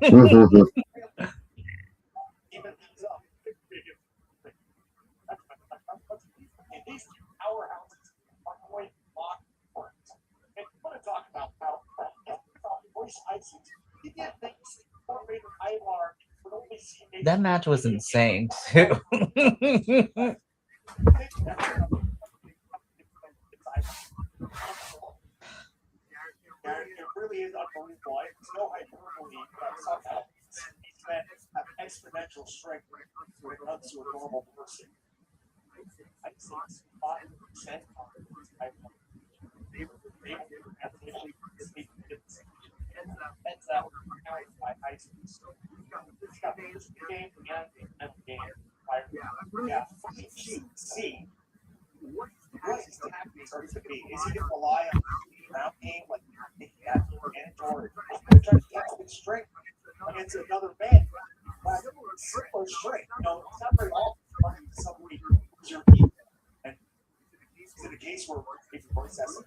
Speaker 3: two powerhouses are going to lock horns. And I want to talk about how voice ISIS, he did things that Raven Ivar would only see.
Speaker 1: That match was insane too.
Speaker 3: It really is unbelievable. It's no hyperbole that somehow these men have exponential strength when it comes to a normal person. I think it's 5%. Heads out by ISIS. He's got this game and game. Yeah, see what his tactics are going to be. Is he going to rely on the ground game like that or trying to catch with strength against another man? Or strength. You know, it's not very often running somebody who's your beat. And is it a case where if your voice has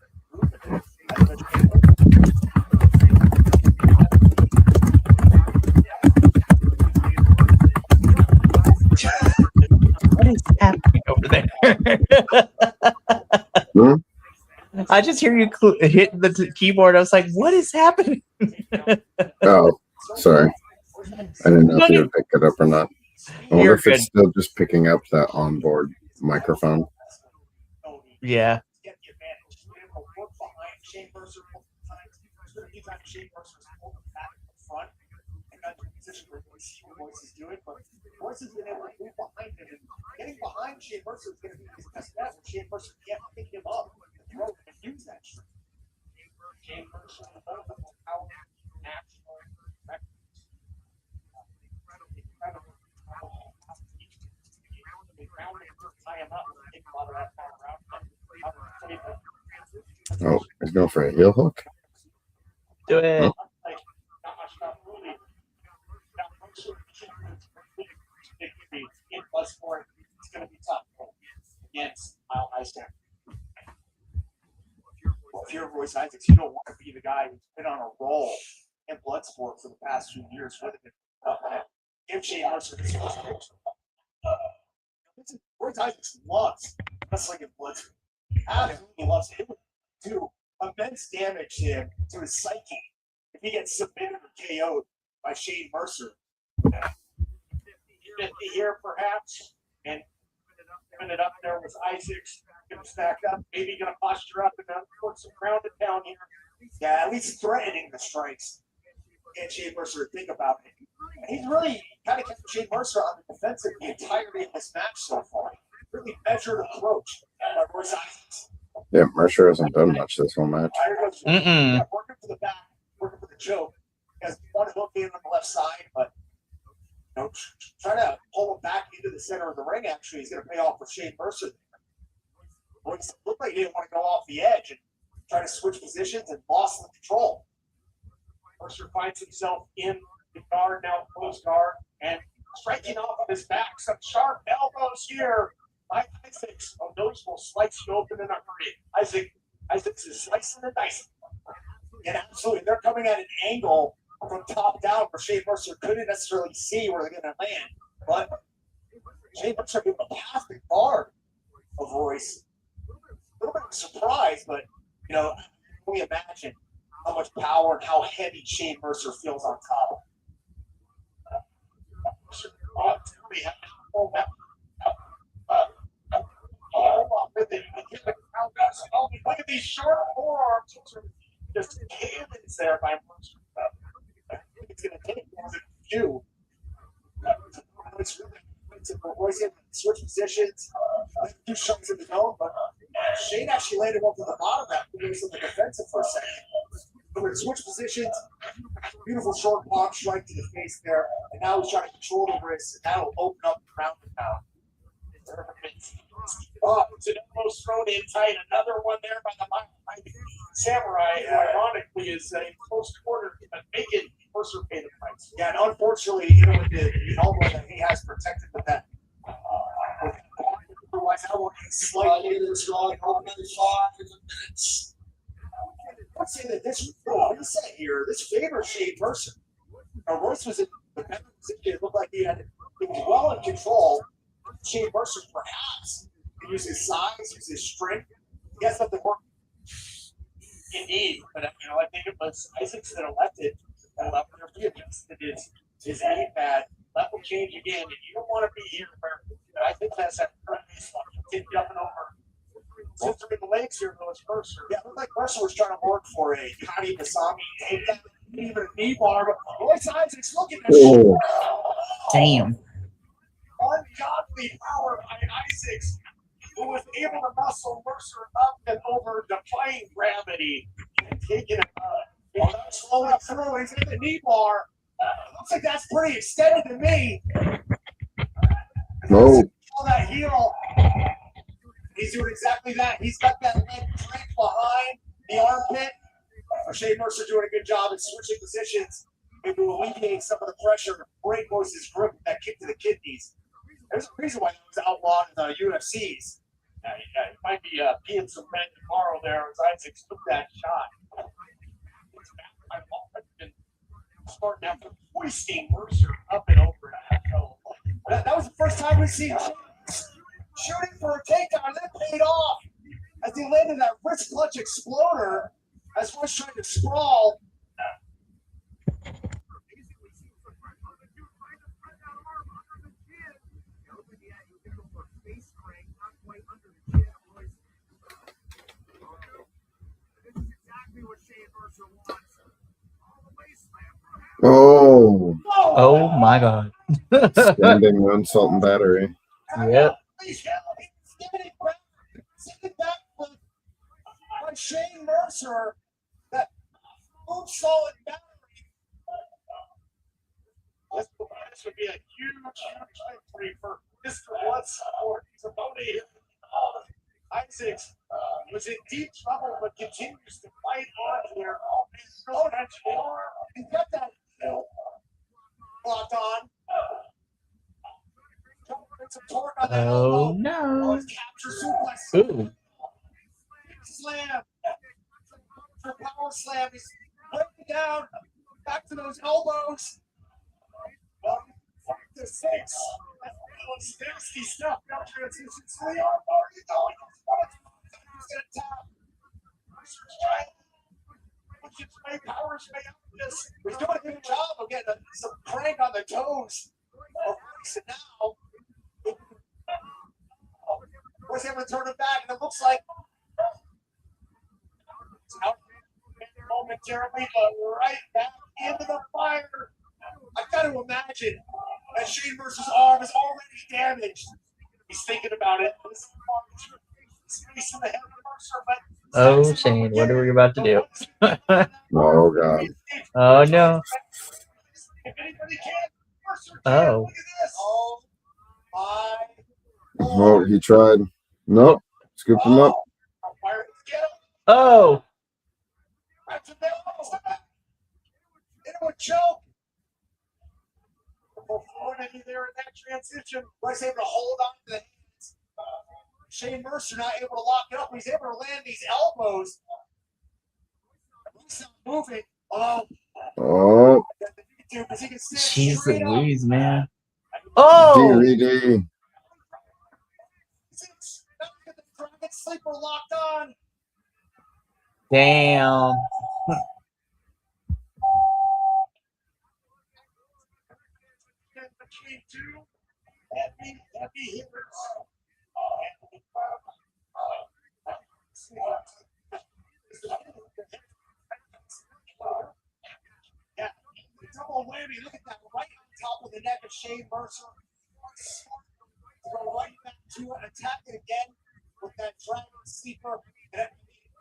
Speaker 1: What is happening over there? I just hear you hitting the keyboard. I was like, what is happening?
Speaker 2: Oh, sorry. I didn't know if you would pick it up or not. I wonder if it's still just picking up that onboard microphone.
Speaker 1: Yeah.
Speaker 3: Voice has been able to move behind him, and getting behind Shane Mercer is going to be his best bet. Shane Mercer can't pick him up and throw and use that strength. Shane Mercer is multiple power national records. Incredible. Tie him up and take a lot of that power out.
Speaker 2: Oh, he's going for a heel hook.
Speaker 1: Do it.
Speaker 2: Oh.
Speaker 3: In Bloodsport, it's going to be tough against Iceland. Well, if you're Royce Isaacs, you don't want to be the guy who's been on a roll in Bloodsport for the past few years. Give Shane Mercer this first picture. Royce Isaacs loves wrestling in Bloodsport. Absolutely loves it. It would do immense damage to him, to his psyche, if he gets submitted or KO'd by Shane Mercer. 50 here, perhaps, and giving it up there was Isaacs. Gonna stack up, maybe gonna posture up and then put some ground and pound here. Yeah, at least threatening the strikes. And Shane Mercer think about it. And he's really kind of kept Shane Mercer on the defensive the entirety of this match so far. Really measured approach by Royce Isaacs.
Speaker 2: Yeah, Mercer hasn't done much this whole match.
Speaker 1: Mm-mm.
Speaker 3: Yeah, working for the back, working for the choke. He has one hook in on the left side, but try to pull him back into the center of the ring. Actually, he's going to pay off for Shane Mercer. It looked like he didn't want to go off the edge and try to switch positions and lost the control. Mercer finds himself in the guard now, close guard, and striking off of his back. Some sharp elbows here by Isaacs. Oh, those will slice you open in a hurry. Isaacs is slicing and dicing. And absolutely, they're coming at an angle from top down where Shane Mercer couldn't necessarily see where they're going to land. But Shane Mercer able to pass the guard of Royce. A little bit of a surprise, but, we imagine how much power and how heavy Shane Mercer feels on top. Look at these short forearms. Just cannons there by Mercer. It's going to take more than a few. It's really Royce had switch positions, do shots in the dome, but Shane actually landed one to the bottom of that, put him on the defensive for a second. But with switch positions, beautiful short block strike to the face there, and now he's trying to control the wrist, and that'll open up the ground and pound. Oh, it's an almost thrown in tight. Another one there by the Samurai, ironically, is a close quarter, but making Mercer pay the price. Yeah, and unfortunately, with the elbow that he has protected with that. Otherwise, that one is slightly strong on the 5 minutes. I'd say that this reset here, this favors Shane Mercer. Now, Royce was in the better position. It looked like he was well in control. Shane Mercer, perhaps, can use his size, use his strength. He has something more. Indeed, but I think it was Isaacs that elected he adjusted his aim pad. That will change again. And you don't want to be here where I think that's that baseline. Keep jumping over. Since they're in the legs here, though, it's Mercer. Yeah, it looked like Mercer was trying to work for a Connie Masami. Even a knee bar. But Royce Isaacs looking at
Speaker 2: Oh.
Speaker 1: Damn.
Speaker 3: Ungodly power by Isaacs, who was able to muscle Mercer up and over, defying gravity and taking it slowly through. He's in the knee bar. Looks like that's pretty extended to me.
Speaker 2: No.
Speaker 3: All that heel. He's doing exactly that. He's got that leg draped behind the armpit. Shane Mercer doing a good job in switching positions to alleviate some of the pressure to break Royce's grip with that kick to the kidneys. There's a reason why he was outlawed in the UFCs. He might be peeing some red tomorrow there as Isaacs took that shot. Starting after hoisting Mercer up and over. That was the first time we've seen shooting for a takedown. That paid off as he landed that wrist clutch exploder as Royce trying to sprawl.
Speaker 2: Oh.
Speaker 1: Oh my god.
Speaker 2: Standing insult and battery.
Speaker 1: Yep.
Speaker 3: By Shane Mercer, that boom solid battery. This would be a huge victory for Mr. Bloodsport. He's about to hit. Isaacs was in deep trouble, but continues to fight on here. He got that locked on.
Speaker 1: Oh no.
Speaker 3: Capture suplex.
Speaker 1: Ooh.
Speaker 3: Slam. Power slam. He's breaking down. Back to those elbows. 5 to 6. That's nasty stuff. Now transitions to the arm. Already going. He's going to tap. Powers may have this. He's doing a good job of getting some crank on the toes. And now, was able to turn it back, and it looks like it's out momentarily, but right back into the fire. I got to imagine that Shane Mercer's arm is already damaged. He's thinking about it. Space in the head of Mercer, but
Speaker 1: Oh, Shane, what are we about to do?
Speaker 2: Oh, God.
Speaker 1: Oh no.
Speaker 3: if anybody can, Mercer can.
Speaker 1: Oh.
Speaker 3: Look at this. Oh my.
Speaker 2: Oh, he tried. Nope. Scooped him up.
Speaker 1: Oh.
Speaker 3: Into a choke. Fluidity there in that transition. Was able to hold on to the hands. Shane Mercer not able to lock it up. He's able to land these elbows. He's not moving.
Speaker 2: Oh.
Speaker 1: Jeez Louise, man. Oh.
Speaker 2: DVD.
Speaker 3: Sleeper locked on.
Speaker 1: Damn.
Speaker 3: Between two heavy hitters. Yeah, double whammy. Look at that right on top of the neck of Shane Mercer. to attack it again with that dragon sleeper. And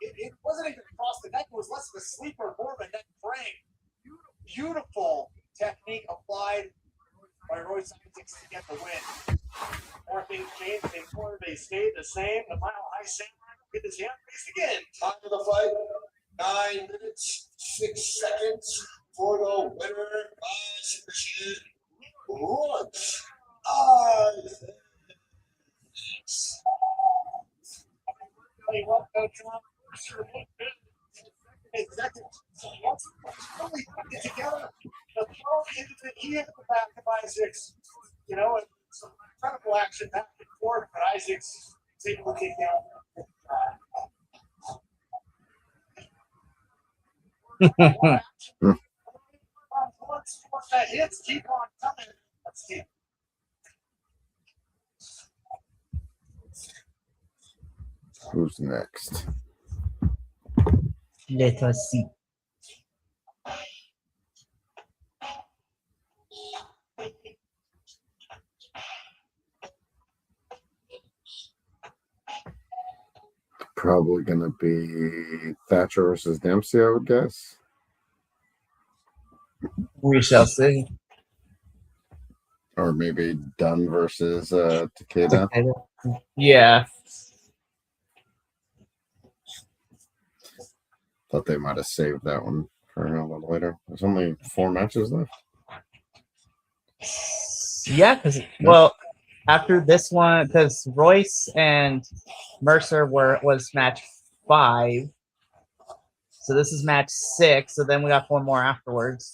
Speaker 3: it wasn't even across the neck. It was less of a sleeper, more of a neck frame. Beautiful technique applied by Royce Isaacs to get the win. More things changed. They stayed the same. The Mile High Samurai get his hand raised again. Time of the fight, 9 minutes, 6 seconds for the winner by submission, Royce Isaacs. Tell you what, Coach Ron, sure looked good. In seconds. So once really put it together, the throw into the knee at the back of Isaacs, and some incredible action back and forth, but Isaacs is able to take down. Once that hits, keep on coming. Let's see.
Speaker 2: Who's next?
Speaker 1: Let us see.
Speaker 2: Probably gonna be Thatcher versus Dempsey, I would guess.
Speaker 1: We shall see.
Speaker 2: Or maybe Dunn versus Takeda.
Speaker 1: Yeah.
Speaker 2: Thought they might have saved that one for a little later. There's only 4 matches left.
Speaker 1: Yeah, well, after this one, because Royce and Mercer was match 5, so this is match 6. So then we got 4 more afterwards.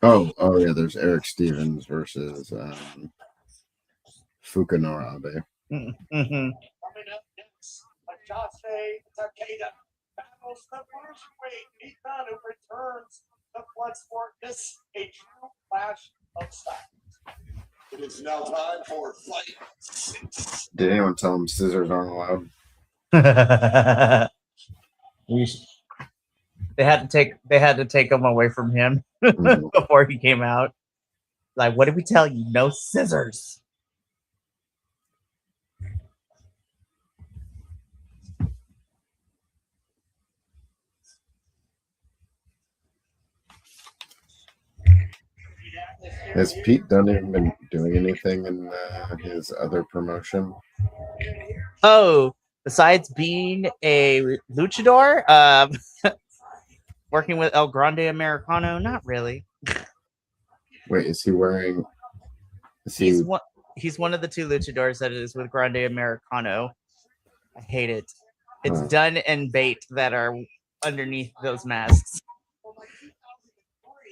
Speaker 2: Oh yeah. There's Eric Stevens versus Fukunora Abe.
Speaker 1: Mm-hmm.
Speaker 3: Coming up next, Ajase Takeda battles the cruiserweight Ethan, who returns to Bloodsport. This a true clash of styles. It is now time for fight 6.
Speaker 2: Did anyone tell him scissors aren't allowed?
Speaker 1: They had to take him away from him before he came out. Like, what did we tell you? No scissors.
Speaker 2: Has Pete Dunne even been doing anything in his other promotion?
Speaker 1: Oh, besides being a luchador, working with El Grande Americano, not really.
Speaker 2: Wait, is he wearing?
Speaker 1: He's one of the 2 luchadors that is with Grande Americano. I hate it. It's Dunn and Bate that are underneath those masks.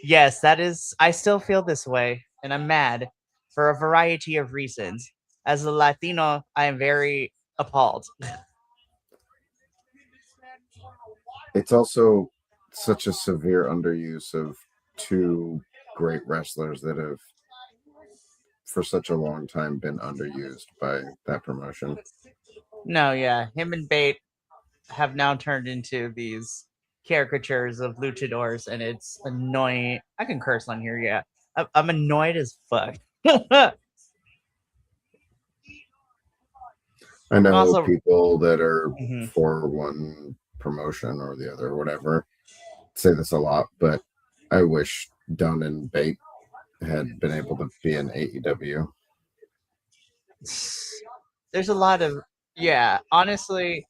Speaker 1: Yes, that is. I still feel this way, and I'm mad for a variety of reasons. As a Latino, I am very appalled.
Speaker 2: It's also such a severe underuse of 2 great wrestlers that have, for such a long time, been underused by that promotion.
Speaker 1: No, yeah, him and Bate have now turned into these caricatures of luchadors, and it's annoying. I can curse on here, yeah. I'm annoyed as fuck.
Speaker 2: I know
Speaker 1: Also,
Speaker 2: people that are for one promotion or the other, or whatever, say this a lot, but I wish Dunn and Bate had been able to be in AEW.
Speaker 1: There's a lot of, yeah, honestly,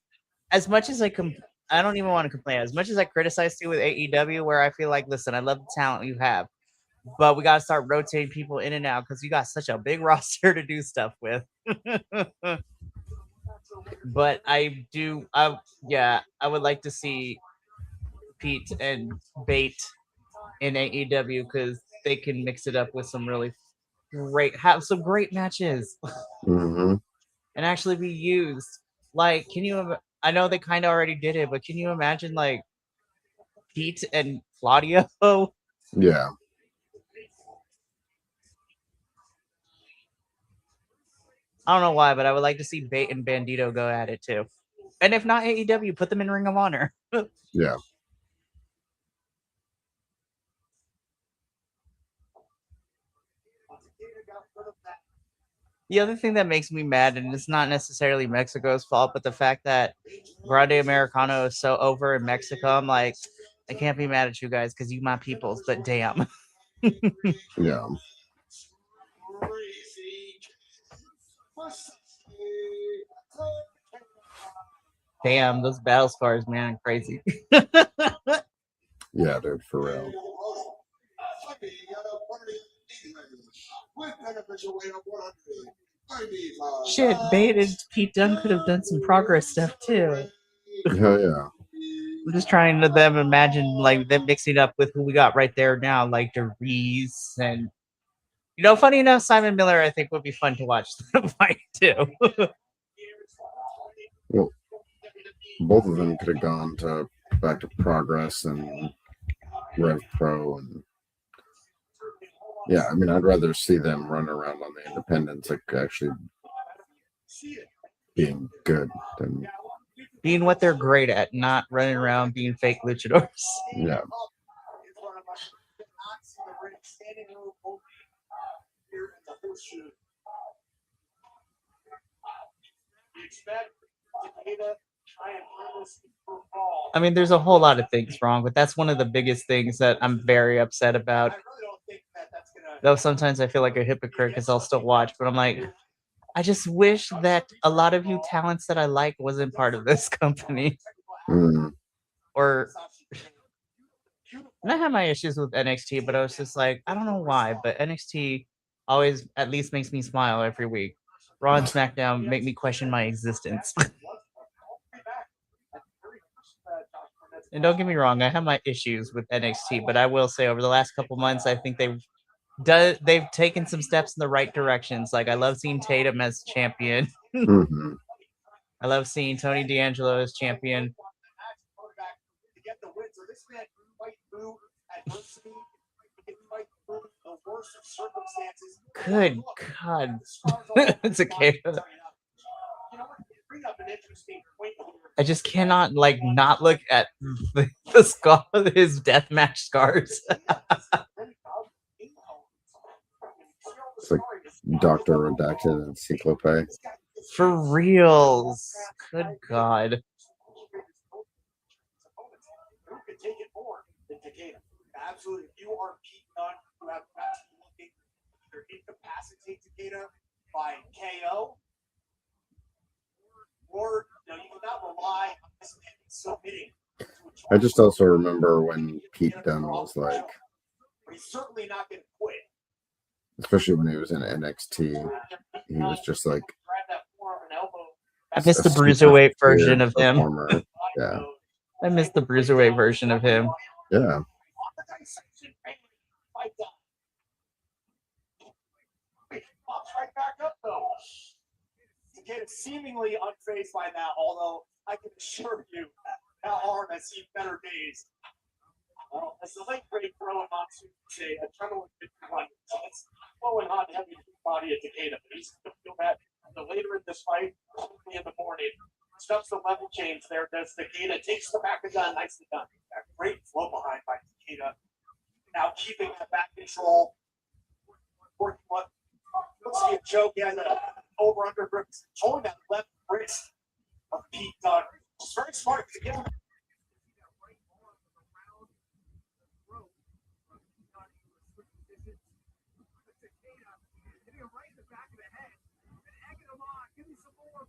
Speaker 1: as much as I don't even want to complain. As much as I criticize you with AEW, where I feel like, listen, I love the talent you have, but we got to start rotating people in and out because you got such a big roster to do stuff with. But I would like to see Pete and Bate in AEW because they can mix it up with some really have some great matches
Speaker 2: and
Speaker 1: actually be used. Like, I know they kind of already did it, but can you imagine like Pete and Claudio?
Speaker 2: Yeah.
Speaker 1: I don't know why, but I would like to see Bate and Bandito go at it too. And if not AEW, put them in Ring of Honor.
Speaker 2: Yeah.
Speaker 1: The other thing that makes me mad, and it's not necessarily Mexico's fault, but the fact that Grande Americano is so over in Mexico, I'm like, I can't be mad at you guys because you my peoples, but damn.
Speaker 2: Yeah.
Speaker 1: Damn, those battle scars, man, crazy.
Speaker 2: Yeah, dude, for real.
Speaker 1: Shit, Bait and Pete Dunne could have done some progress stuff too.
Speaker 2: Hell yeah.
Speaker 1: I'm just trying to them imagine like them mixing up with who we got right there now, like DeReese and funny enough, Simon Miller I think would be fun to watch the fight too.
Speaker 2: Well, both of them could have gone to back to Progress and Rev Pro, and yeah, I mean, I'd rather see them run around on the independents, like actually being good than
Speaker 1: being what they're great at, not running around being fake luchadors.
Speaker 2: Yeah.
Speaker 1: I mean, there's a whole lot of things wrong, but that's one of the biggest things that I'm very upset about. Though sometimes I feel like a hypocrite because I'll still watch, but I'm like, I just wish that a lot of you talents that I like wasn't part of this company. Or and I have my issues with NXT, but I was just like, I don't know why, but NXT always at least makes me smile every week. Raw and SmackDown make me question my existence. And don't get me wrong, I have my issues with NXT, but I will say over the last couple months, I think they've taken some steps in the right directions. Like I love seeing Tatum as champion. I love seeing Tony D'Angelo as champion. Good God. It's okay. I just cannot like not look at the scar, his deathmatch scars.
Speaker 2: It's like Dr. Redacted and Cyclope.
Speaker 1: For reals. Good God.
Speaker 3: Absolutely. You are Pete Dunne, who have looking either incapacitate Takeda by KO, or you cannot rely on this man submitting.
Speaker 2: I just also remember when Pete Dunne was like,
Speaker 3: he's certainly not going to quit.
Speaker 2: Especially when he was in NXT, he was just like,
Speaker 1: I miss the bruiserweight version of him.
Speaker 2: Yeah.
Speaker 1: I miss the bruiserweight version of him.
Speaker 2: Yeah.
Speaker 3: Pops right back up though. Takeda seemingly unfazed by that, although I can assure you that arm has seen better days. Well, as the late great Rowan Monsoon would say, adrenaline could run. So it's flowing hot, heavy body at Takeda, but he's going to feel that later in this fight, in the morning. Stuffs the level change there. Does Takeda takes the back of the gun, nicely done. That great flow behind by Takeda. Now keeping that back control. Working what looks to be a choke. He has a over under grip, holding that left wrist of Pete Dunne. It's very smart to give him.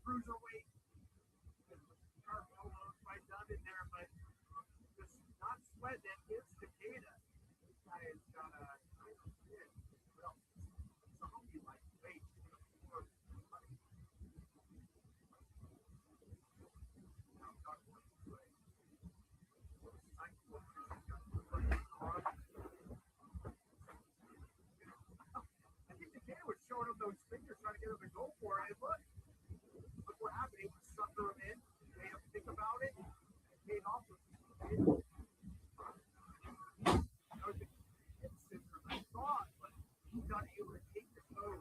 Speaker 3: Cruiserweight. Sharp elbows by Dunne in there, but just not sweat that is Takeda. This guy has got a zombie like weight. I think Takeda was showing him those fingers, trying to get him to go for it. Look what happened. He was sucker him in. Made him think about it. And paid off with it. That was an instant from the thought, but he's not able to take the pose.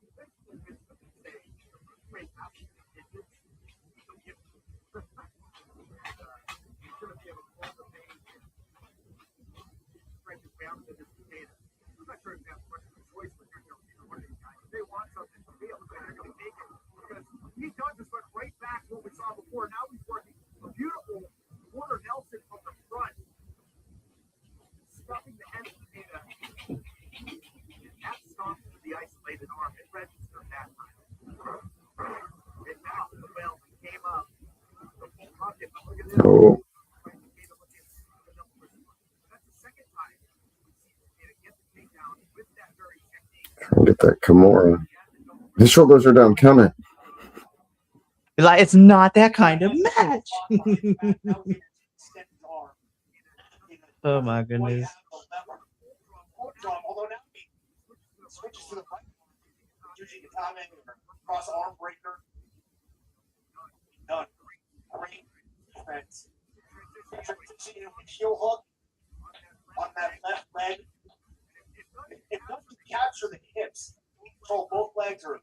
Speaker 3: Eventually gets to the stage. Great action. He's going to be able to close the page and stretch it down to this data. I'm not sure if that's much of a choice with
Speaker 2: Trying to get that Kimura. His shoulders are down. Count it.
Speaker 1: Like, it's not that kind of match. Oh my goodness.
Speaker 3: Switches to the right. Using the time or cross arm breaker. Done. Great defense. Transition heel hook on that left leg. It doesn't capture the hips. Control both legs or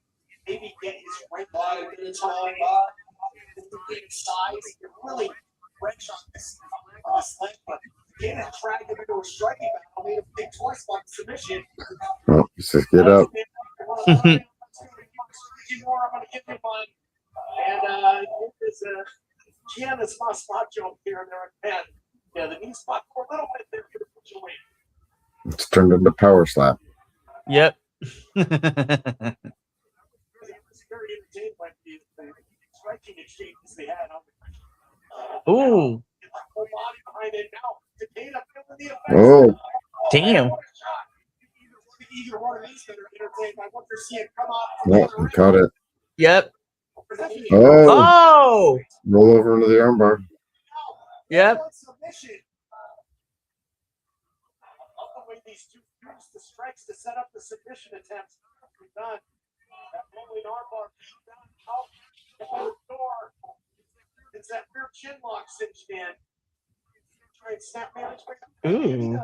Speaker 3: maybe get his right leg in time. It's the big size. It really wrench on this leg, but again, it dragged him into a striking battle. Made him think twice about submission.
Speaker 2: Oh, he says, get up.
Speaker 3: I'm going to give him one. And there's a Giannis spot joke here and there again. Yeah, the knee spot for a little bit there for the push away.
Speaker 2: It's turned into power slap.
Speaker 1: Yep.
Speaker 3: It was very entertained by the striking exchanges they had on the
Speaker 1: Ooh.
Speaker 3: whole body behind it now. Takeda feeling the effects.
Speaker 2: Oh,
Speaker 1: Damn.
Speaker 3: Either one of these that are entertained by what they're seeing come out.
Speaker 2: well, he caught it.
Speaker 1: Yep.
Speaker 2: Oh,
Speaker 1: Oh.
Speaker 2: roll over into the armbar.
Speaker 1: Yep.
Speaker 3: Submission. Love the way these two use the strikes to set up the submission attempts. Done. That rolling armbar done out the door. It's that rear chin lock cinched in. Try and snap management.
Speaker 1: Ooh.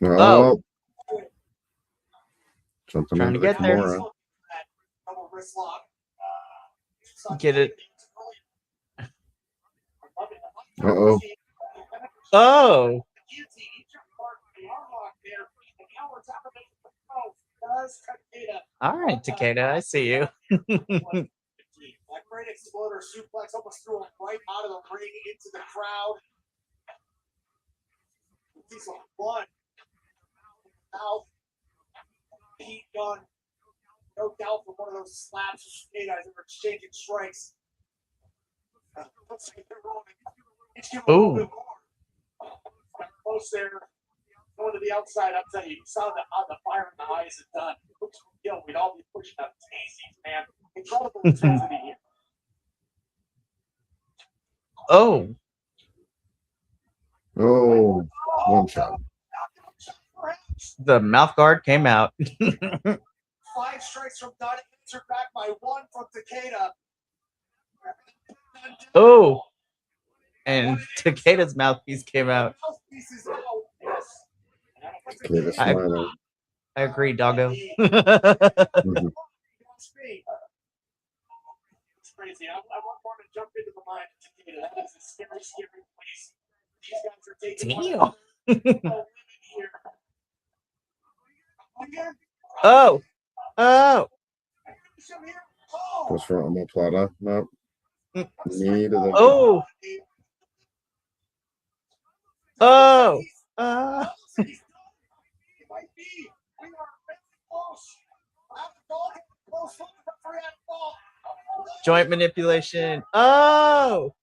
Speaker 2: Oh. Jumping
Speaker 1: Trying to
Speaker 2: into the
Speaker 1: get there.
Speaker 2: Kimura.
Speaker 3: Double wrist lock.
Speaker 1: Get it.
Speaker 2: Uh-oh.
Speaker 1: Oh. All right, Takeda, I see you.
Speaker 3: That great exploder suplex almost threw him right out of the ring into the crowd. See some blood. Mouth. Heat gun. No doubt for one of those slaps. Eight guys that were exchanging strikes.
Speaker 1: Ooh.
Speaker 3: Close there. Going to the outside, I'll tell you saw the fire in the eyes is done. We'd all be pushing up daisies, man. Incredible intensity here.
Speaker 1: Oh.
Speaker 2: Oh, one shot.
Speaker 1: The mouth guard came out.
Speaker 3: 5 strikes from Dunn, answered back by 1 from Takeda.
Speaker 1: Oh. And Takeda's mouthpiece came out.
Speaker 3: Mouthpiece is out. Yes.
Speaker 2: Takeda smiling.
Speaker 1: I agree, doggo.
Speaker 2: Mhm.
Speaker 3: It's crazy. I want to jump into the mind of Takeda. That is a scary, scary place. These guys are taking
Speaker 1: Damn.
Speaker 3: here. Again.
Speaker 1: Oh. Oh.
Speaker 2: Goes for omoplata. Nope. Knee to the.
Speaker 1: Oh. Oh. Joint manipulation. Oh.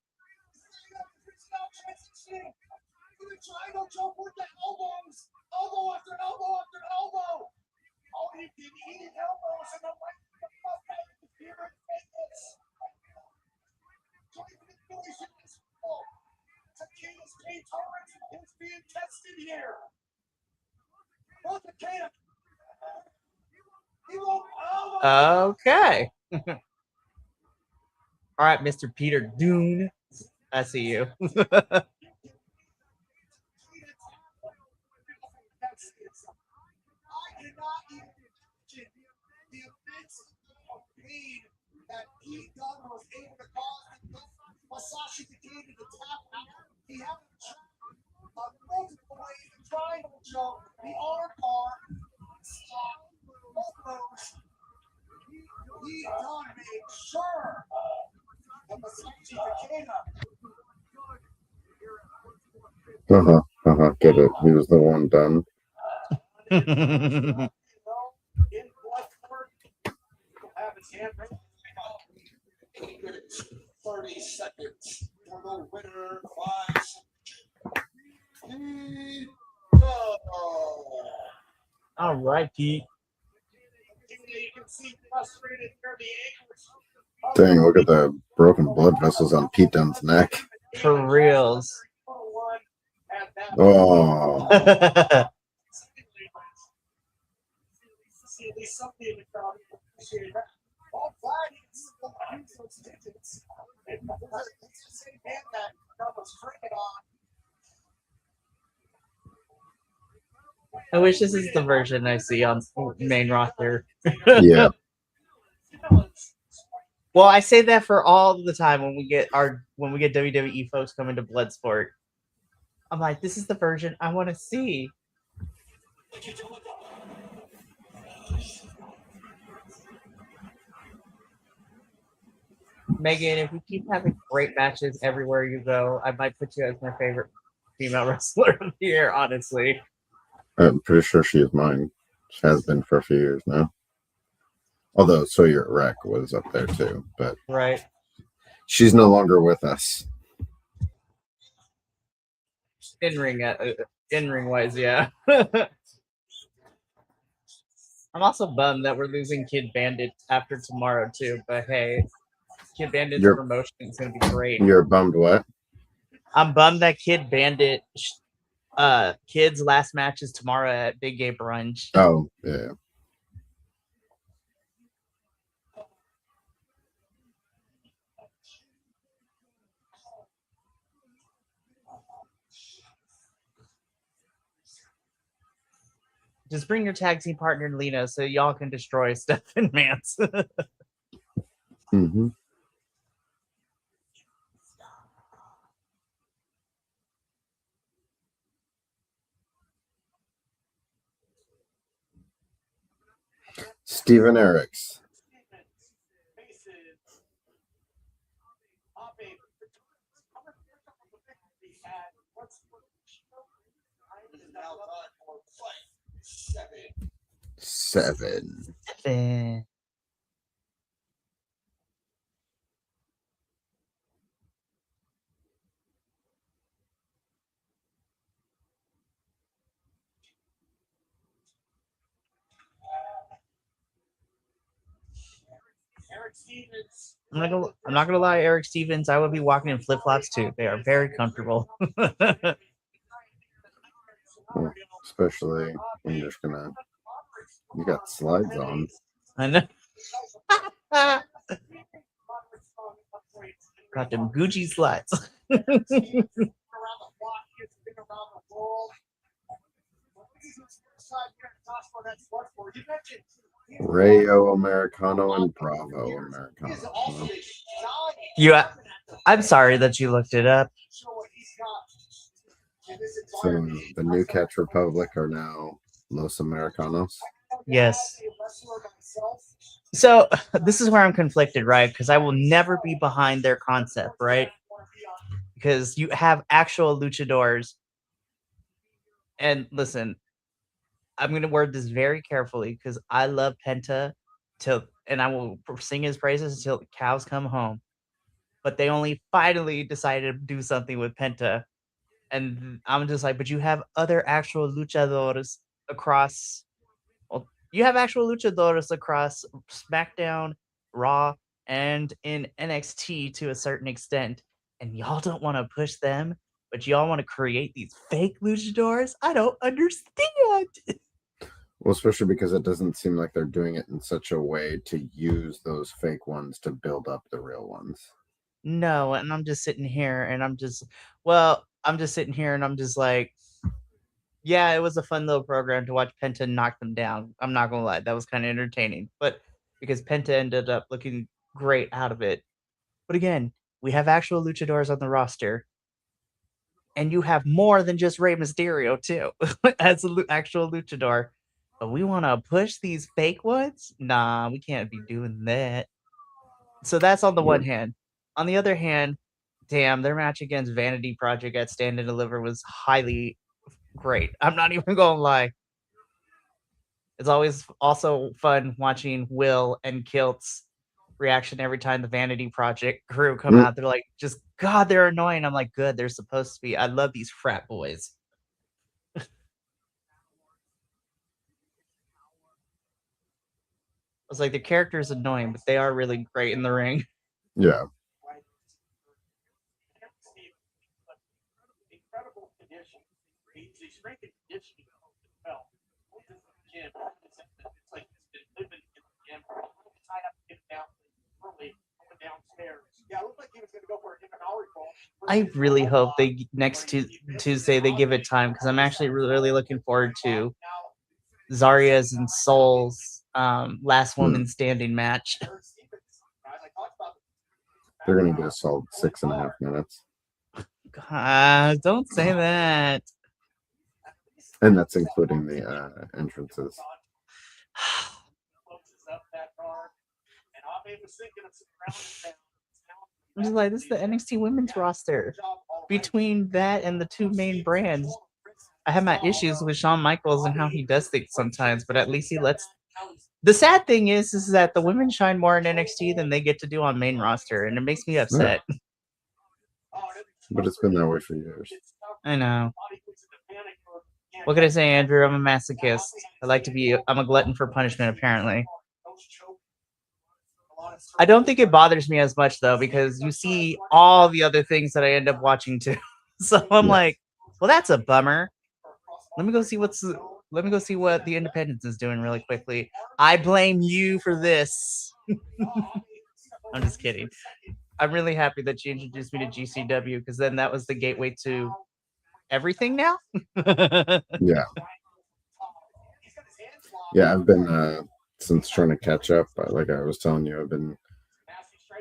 Speaker 3: Triangle choke with the elbows. Elbow after elbow after elbow. Oh, you can eat elbows and the right here in Vegas. Joint manipulation is full. Takeda's pain tolerance is being tested here. Look at Takeda. He won't elbow.
Speaker 1: Okay. All right, Mr. Peter Dune. I see you.
Speaker 3: I cannot even imagine the immense pain that Pete Dunne was able to cause Masashi Takeda to tap out. He had to try multiple ways to triangle choke, the arm bar, both those. Pete Dunne made sure that Masashi Takeda.
Speaker 2: Get it. He was the one done.
Speaker 3: In Bloodsport, he'll have his hand right. 30 seconds for the winner. 5.
Speaker 1: All right, Pete.
Speaker 2: Dang, look at the broken blood vessels on Pete Dunne's neck.
Speaker 1: For reals.
Speaker 2: Oh.
Speaker 1: I wish this is the version I see on main roster.
Speaker 2: Yeah.
Speaker 1: Well, I say that for all the time when we get WWE folks coming to Bloodsport. I'm like, this is the version I want to see. Megan, if we keep having great matches everywhere you go, I might put you as my favorite female wrestler of the year, honestly.
Speaker 2: I'm pretty sure she is mine. She has been for a few years now. Although Sawyer Wreck was up there too, but
Speaker 1: right.
Speaker 2: She's no longer with us.
Speaker 1: In ring wise, yeah. I'm also bummed that we're losing Kid Bandit after tomorrow too. But hey, Kid Bandit's promotion is gonna be great.
Speaker 2: You're bummed what?
Speaker 1: I'm bummed that Kid Bandit Kid's last match is tomorrow at Big Gay Brunch.
Speaker 2: Oh, yeah.
Speaker 1: Just bring your tag team partner Lena so y'all can destroy Stephen Mance.
Speaker 2: Mm-hmm. Steven Eriks. Seven.
Speaker 1: I'm not gonna lie, Eric Stevens. I would be walking in flip flops too. They are very comfortable.
Speaker 2: Well, especially when you're just gonna. You got slides on.
Speaker 1: I know. Got them Gucci slides.
Speaker 2: Rayo Americano and Bravo Americano.
Speaker 1: I'm sorry that you looked it up.
Speaker 2: So the New Catch Republic are now Los Americanos.
Speaker 1: Yes. So this is where I'm conflicted, right? Because I will never be behind their concept, right? Because you have actual luchadors. And listen, I'm going to word this very carefully because I love Penta and I will sing his praises until the cows come home. But they only finally decided to do something with Penta. And I'm just like, but you have other actual luchadores across. Well, you have actual luchadores across SmackDown, Raw, and in NXT to a certain extent. And y'all don't want to push them, but y'all want to create these fake luchadors? I don't understand.
Speaker 2: Well, especially because it doesn't seem like they're doing it in such a way to use those fake ones to build up the real ones.
Speaker 1: No, and I'm just sitting here and I'm just like, yeah, it was a fun little program to watch Penta knock them down. I'm not gonna lie, that was kind of entertaining. But because Penta ended up looking great out of it. But again, we have actual luchadors on the roster. And you have more than just Rey Mysterio, too, as an actual luchador. But we want to push these fake ones? Nah, we can't be doing that. So that's on the one hand. On the other hand, damn, their match against Vanity Project at Stand and Deliver was highly great. I'm not even going to lie. It's always also fun watching Will and Kilt's reaction every time the Vanity Project crew come out. They're like, just God, they're annoying. I'm like, good, they're supposed to be. I love these frat boys. was like, their character is annoying, but they are really great in the ring.
Speaker 2: Yeah.
Speaker 3: Incredible condition. The strength and conditioning well. It's like he's been living in the gym. Tied up to get down early, going downstairs. Yeah, it looked like he was going to go for a different hour call.
Speaker 1: I really hope they next Tuesday they give it time, because I'm actually really looking forward to Zarya's and Soul's last woman standing match.
Speaker 2: They're going to get a solid 6.5 minutes.
Speaker 1: God, don't say that.
Speaker 2: And that's including the entrances.
Speaker 1: I'm just like, this is the NXT women's roster. Between that and the two main brands, I have my issues with Shawn Michaels and how he does things sometimes, but at least he lets. The sad thing is that the women shine more in NXT than they get to do on main roster, and it makes me upset.
Speaker 2: Yeah. But it's been that way for years.
Speaker 1: I know. What can I say, Andrew? I'm a masochist. I'm a glutton for punishment, apparently. I don't think it bothers me as much, though, because you see all the other things that I end up watching, too. So I'm like, well, that's a bummer. Let me go see what the Independence is doing really quickly. I blame you for this. I'm just kidding. I'm really happy that you introduced me to GCW, because then that was the gateway to everything now.
Speaker 2: Yeah. Yeah, I've been since trying to catch up. Like I was telling you, I've been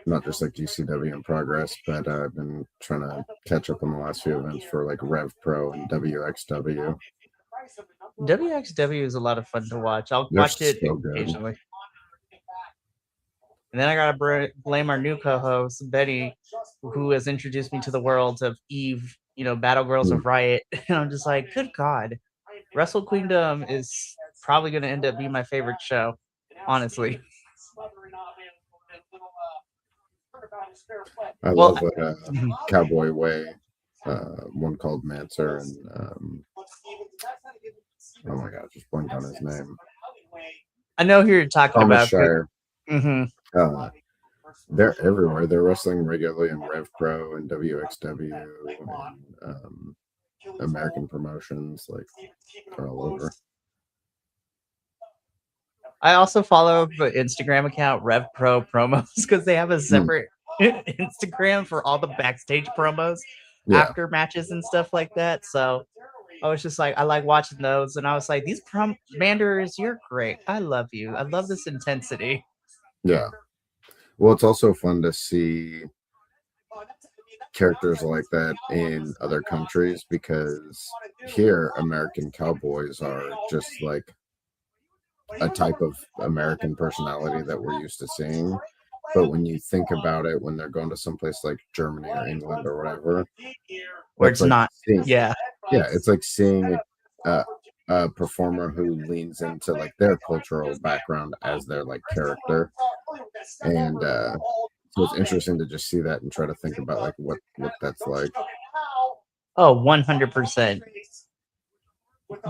Speaker 2: not just like GCW in progress, but I've been trying to catch up on the last few events for like Rev Pro and WXW.
Speaker 1: WXW is a lot of fun to watch. I'll
Speaker 2: They're
Speaker 1: watch it
Speaker 2: so good.
Speaker 1: occasionally. And then I gotta blame our new co-host Betty, who has introduced me to the world of Eve, Battle Girls of Riot. And I'm just like, good God, Wrestle Queendom is probably gonna end up being my favorite show, honestly.
Speaker 2: I love Cowboy Way, one called Manser, and oh my God, just blanked on his name.
Speaker 1: I know who you're talking
Speaker 2: Thomas
Speaker 1: about.
Speaker 2: Shire.
Speaker 1: Mm-hmm.
Speaker 2: They're everywhere. They're wrestling regularly in Rev Pro and WXW and American promotions. Like, they're all over.
Speaker 1: I also follow the Instagram account Rev Pro Promos, because they have a separate Instagram for all the backstage promos after matches and stuff like that. So I was just like, I like watching those, and I was like, these Manders, you're great. I love you. I love this intensity.
Speaker 2: Yeah. Well, it's also fun to see characters like that in other countries, because here American cowboys are just like a type of American personality that we're used to seeing. But when you think about it, when they're going to someplace like Germany or England or whatever,
Speaker 1: where it's like not,
Speaker 2: it's like seeing a performer who leans into like their cultural background as their like character, and so it's interesting to just see that and try to think about like what that's like.
Speaker 1: Oh, 100%.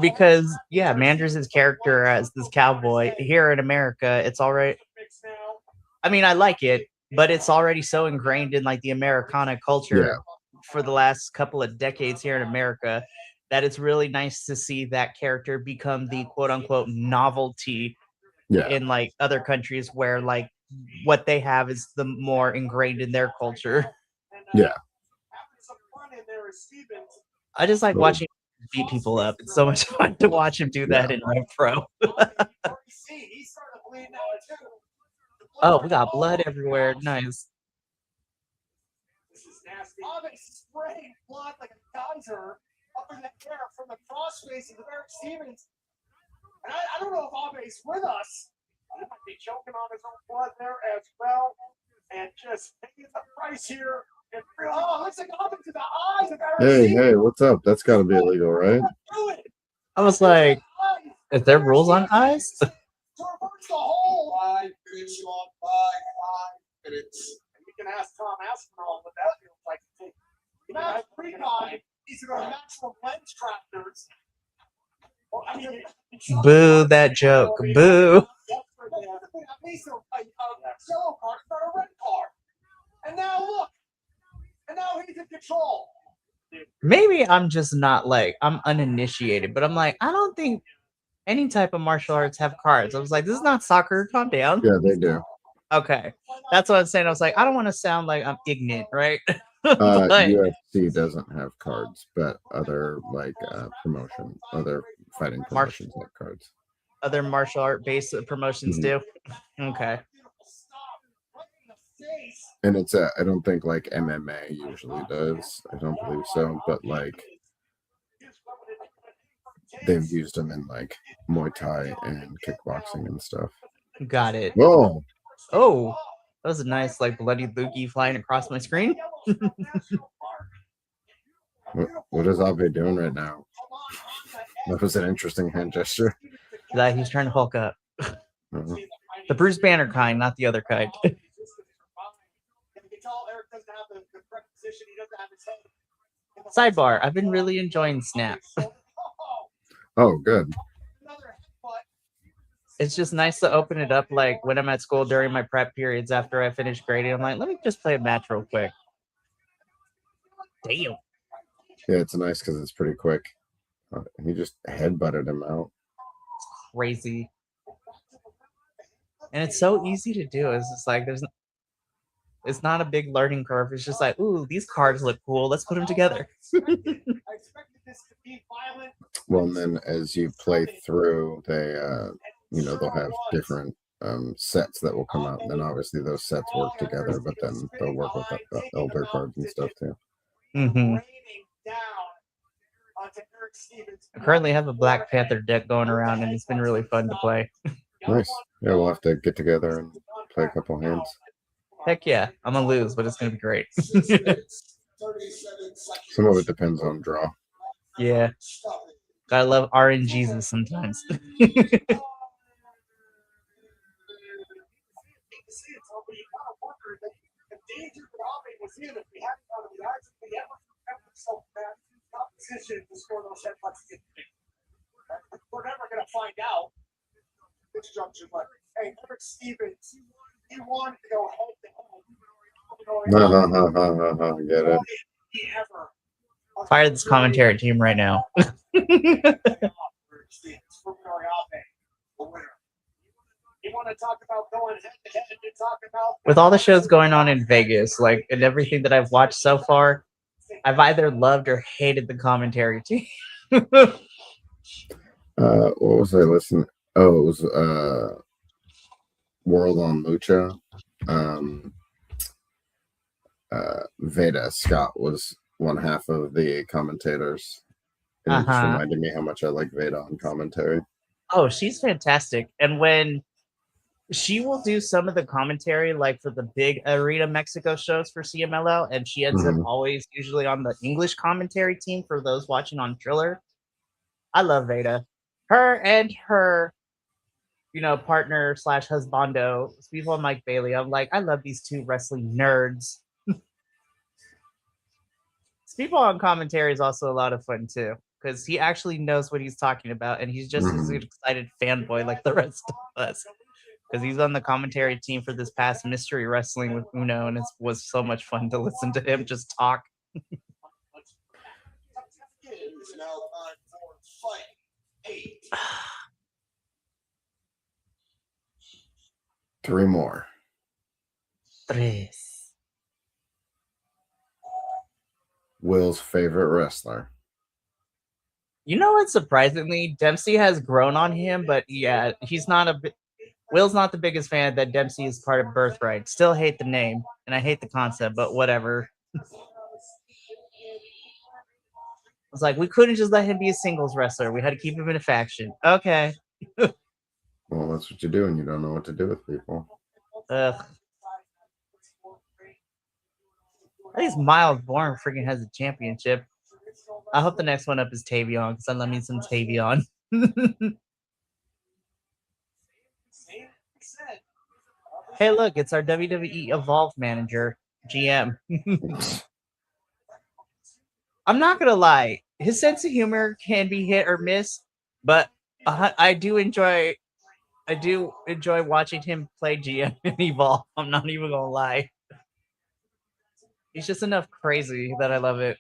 Speaker 1: Because Manders' character as this cowboy here in America, it's already. I mean, I like it, but it's already so ingrained in like the Americana culture for the last couple of decades here in America that it's really nice to see that character become the quote unquote novelty in like other countries where like what they have is the more ingrained in their culture.
Speaker 2: Yeah.
Speaker 1: I just like watching him beat people up. It's so much fun to watch him do that in Rev Pro. Oh, we got blood everywhere. Nice.
Speaker 3: This is nasty. Abe's spraying blood like a geyser up in the air from the crossface of the Eric Stevens. And I don't know if Abe's with us. He might be choking on his own blood there as well. And just paying the price here. And it looks like Abe to the eyes of Eric Stevens.
Speaker 2: Hey, what's up? That's got to be illegal, right?
Speaker 1: I was like, is there rules on eyes?
Speaker 3: To reverse the whole 5 minutes on 5 minutes. You can ask Tom Aspinall what that feels like to take. Matt Precon, these are natural lens tractors. Well,
Speaker 1: Boo that joke. Boo.
Speaker 3: least a yellow card, it's not a red card. And now look. And now he's in control.
Speaker 1: Maybe I'm just not like, I'm uninitiated, but I'm like, I don't think any type of martial arts have cards. I was like, this is not soccer. Calm down.
Speaker 2: Yeah, they do.
Speaker 1: Okay. That's what I'm saying. I was like, I don't want to sound like I'm ignorant, right? But
Speaker 2: UFC doesn't have cards, but other like other fighting promotions have cards.
Speaker 1: Other martial art based promotions do. Okay.
Speaker 2: And it's I don't think like MMA usually does. I don't believe so, but like they've used them in like Muay Thai and kickboxing and stuff.
Speaker 1: Got it.
Speaker 2: Whoa.
Speaker 1: Oh, that was a nice like bloody loogie flying across my screen.
Speaker 2: What is Abe doing right now? That was an interesting hand gesture.
Speaker 1: That he's trying to Hulk up. The Bruce Banner kind, not the other kind. Sidebar, I've been really enjoying Snap.
Speaker 2: Oh, good.
Speaker 1: It's just nice to open it up like when I'm at school during my prep periods after I finish grading. I'm like, let me just play a match real quick. Damn.
Speaker 2: Yeah, it's nice because it's pretty quick. He just headbutted him out.
Speaker 1: Crazy. And it's so easy to do. It's just like it's not a big learning curve. It's just like, ooh, these cards look cool. Let's put them together.
Speaker 2: Well, and then as you play through, they they'll have different sets that will come out. And then obviously those sets work together, but then they'll work with the elder cards and stuff too.
Speaker 1: Mm-hmm. I currently have a Black Panther deck going around, and it's been really fun to play.
Speaker 2: Nice. Yeah, we'll have to get together and play a couple hands.
Speaker 1: Heck yeah. I'm going to lose, but it's going to be great.
Speaker 2: Some of it depends on draw.
Speaker 1: Yeah. Gotta love RNGs sometimes.
Speaker 3: We're never going to find out this junction, but hey, Eric Stevens, he wanted to go head to head.
Speaker 2: Get it.
Speaker 1: Fire this commentary team right now. With all the shows going on in Vegas, like, and everything that I've watched so far, I've either loved or hated the commentary team.
Speaker 2: What was I listening? Oh, it was World on Lucha. Veda Scott was one half of the commentators. And it just reminded me how much I like Veda on commentary.
Speaker 1: Oh, she's fantastic. And when she will do some of the commentary, like for the big Arena Mexico shows for CMLL, and she ends up always usually on the English commentary team for those watching on Triller. I love Veda. Her and her, partner / husbando, people Mike Bailey. I'm like, I love these two wrestling nerds. People on commentary is also a lot of fun too, because he actually knows what he's talking about, and he's just as excited fanboy like the rest of us. Because he's on the commentary team for this past Mystery Wrestling with Uno, and it was so much fun to listen to him just talk.
Speaker 2: Three more.
Speaker 1: Tres.
Speaker 2: Will's favorite wrestler.
Speaker 1: You know what? Surprisingly, Dempsey has grown on him, but yeah, he's not Will's not the biggest fan that Dempsey is part of Birthright. Still hate the name, and I hate the concept, but whatever. It's like, we couldn't just let him be a singles wrestler. We had to keep him in a faction. Okay.
Speaker 2: Well, that's what you do, and you don't know what to do with people.
Speaker 1: Ugh. At least Miles Bourne freaking has a championship. I hope the next one up is Tavion, because I love me some Tavion. Hey, look, it's our WWE Evolve manager, GM. I'm not going to lie. His sense of humor can be hit or miss, but I do enjoy I do enjoy watching him play GM and Evolve. I'm not even gonna lie. He's just enough crazy that I love it.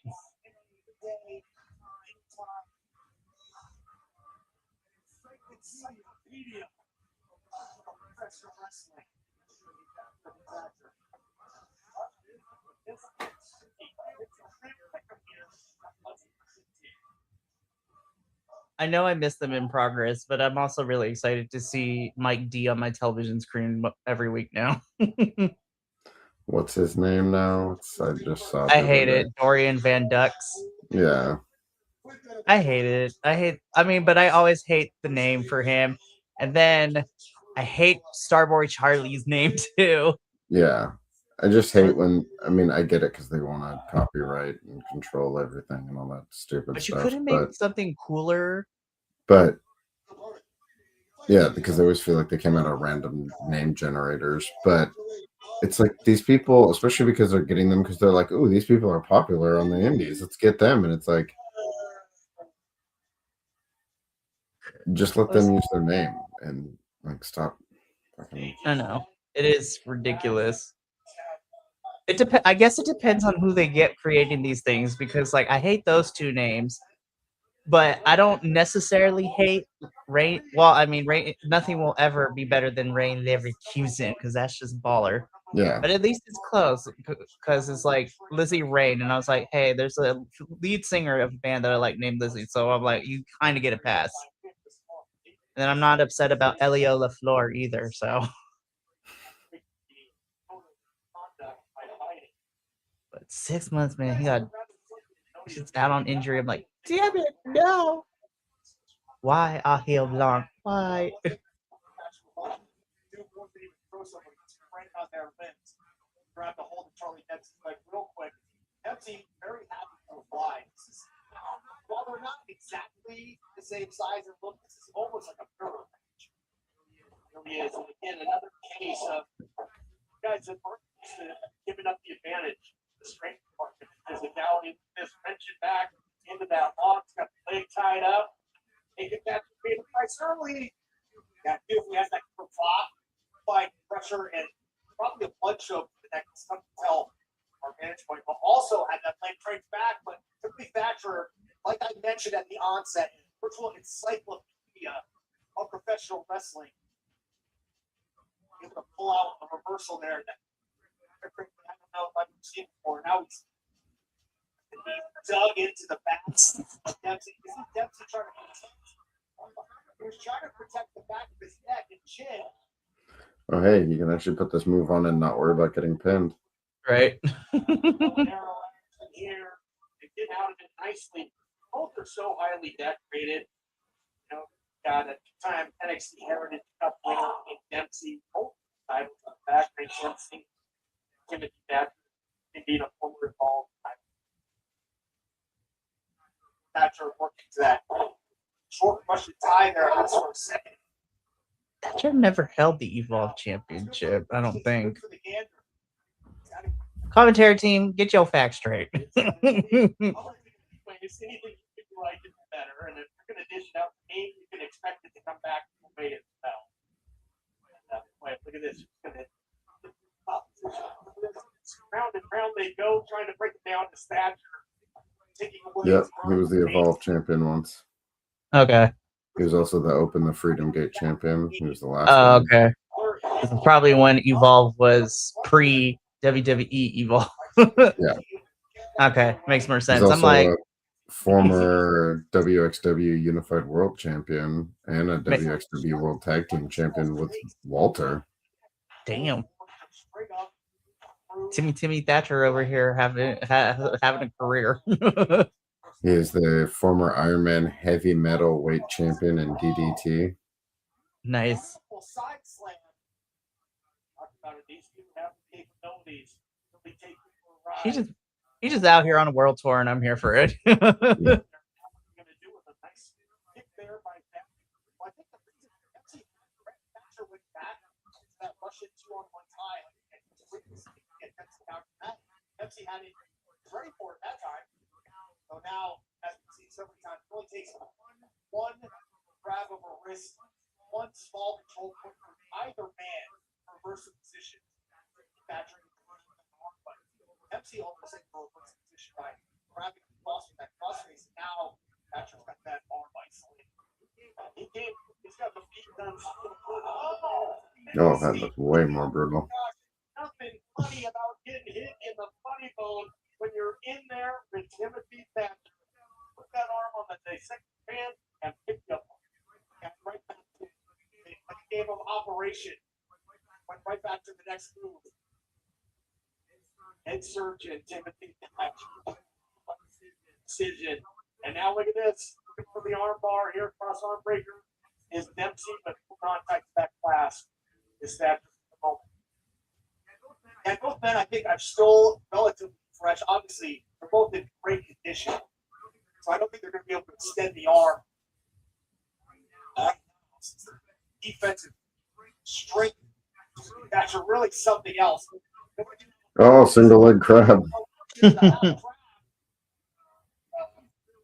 Speaker 1: I know I miss them in progress, but I'm also really excited to see Mike D on my television screen every week now.
Speaker 2: What's his name now? I just saw it
Speaker 1: I
Speaker 2: the
Speaker 1: hate
Speaker 2: other
Speaker 1: it.
Speaker 2: day.
Speaker 1: Dorian Van Dux.
Speaker 2: Yeah.
Speaker 1: I hate it. I mean, but I always hate the name for him. And then I hate Starboy Charlie's name too.
Speaker 2: Yeah. I just hate when, I mean, I get it because they want to copyright and control everything and all that stupid
Speaker 1: But you
Speaker 2: stuff.
Speaker 1: couldn't make something cooler.
Speaker 2: But yeah, because I always feel like they came out of random name generators. But it's like these people, especially because they're getting them because they're like, oh, these people are popular on the indies. Let's get them. And it's like, just let them use their name and like stop.
Speaker 1: I know. It is ridiculous. I guess it depends on who they get creating these things, because like I hate those two names, but I don't necessarily hate Rain. Well, I mean, Rain. Nothing will ever be better than Rain Leverkusen, because that's just baller.
Speaker 2: Yeah.
Speaker 1: But at least it's close, because it's like Lizzie Rain, and I was like, hey, there's a lead singer of a band that I like named Lizzie, so I'm like, you kind of get a pass. And I'm not upset about Elio LaFleur either. So. But 6 months, man, he's out on injury. I'm like, damn it, no. Why Ahil Blanc? Why?
Speaker 3: Grab the hold of Charlie Dempsey like real quick. Dempsey very happy to fly. While they're not exactly the same size and look, this is almost like a mirror match. It really is. And again, another case of guys that aren't giving up the advantage, the strength department, physicality, this wrenching back into that lock, got the leg tied up. Take it back to the price early. Yeah, beautifully has that fight pressure and probably a blood choke that can some tell our vantage point, but also had that leg trade back. But typically Thatcher, like I mentioned at the onset, virtual encyclopedia of professional wrestling, able to pull out a reversal there that I don't know if I've seen before. Now he's dug into the back of Dempsey. This is Dempsey trying to protect. He was trying to protect the back of his neck and chin.
Speaker 2: Oh, hey, you can actually put this move on and not worry about getting pinned.
Speaker 1: Right.
Speaker 3: Here, they get out of it nicely. Both are so highly decorated. You know, got at the time NXT Heritage Cup winner in Dempsey. Both titles on the back makes sense. Timothy Thatcher, indeed a former involved. Thatcher working to that short Russian tie there for a second.
Speaker 1: Thatcher never held the Evolve Championship, I don't think. Commentary team, get your facts straight.
Speaker 3: Anything you can like it better, and if you're going to dish it out, you can expect it to come back the way it fell. Look at this. Round and round they go, trying to break it down to Thatcher.
Speaker 2: Yep, he was the Evolve champion once.
Speaker 1: Okay.
Speaker 2: He was also the Freedom Gate champion. He was the last
Speaker 1: one.
Speaker 2: one.
Speaker 1: Okay. This is probably when Evolve was pre WWE Evolve.
Speaker 2: Yeah.
Speaker 1: Okay, makes more sense.
Speaker 2: He's
Speaker 1: I'm like
Speaker 2: a former WXW Unified World Champion and a WXW World Tag Team Champion with Walter.
Speaker 1: Damn. Timmy Thatcher over here having a career.
Speaker 2: He is the former Iron Man Heavy Metal Weight Champion in DDT.
Speaker 1: Nice. He's just out here on a world tour, and I'm here for it. Yeah.
Speaker 3: Pepsi had it ready for it that time. So now, as we see several times, it only takes one grab of a wrist, one small control push
Speaker 2: Oh, that looks way more brutal.
Speaker 3: Nothing funny about getting hit in the funny bone when you're in there with Timothy Thatcher. Put that arm on the dissecting pan and pick you up. And right back to the game of operation. Went right back to the next move. Head surgeon Timothy Thatcher. Decision. And now look at this. Looking for the arm bar here, cross arm breaker is Dempsey, but contact back class is that the moment. And both men, I think, are still relatively fresh. Obviously, they're both in great condition. So I don't think they're going to be able to extend the arm. Defensive strength. That's really something else.
Speaker 2: Oh, single leg crab.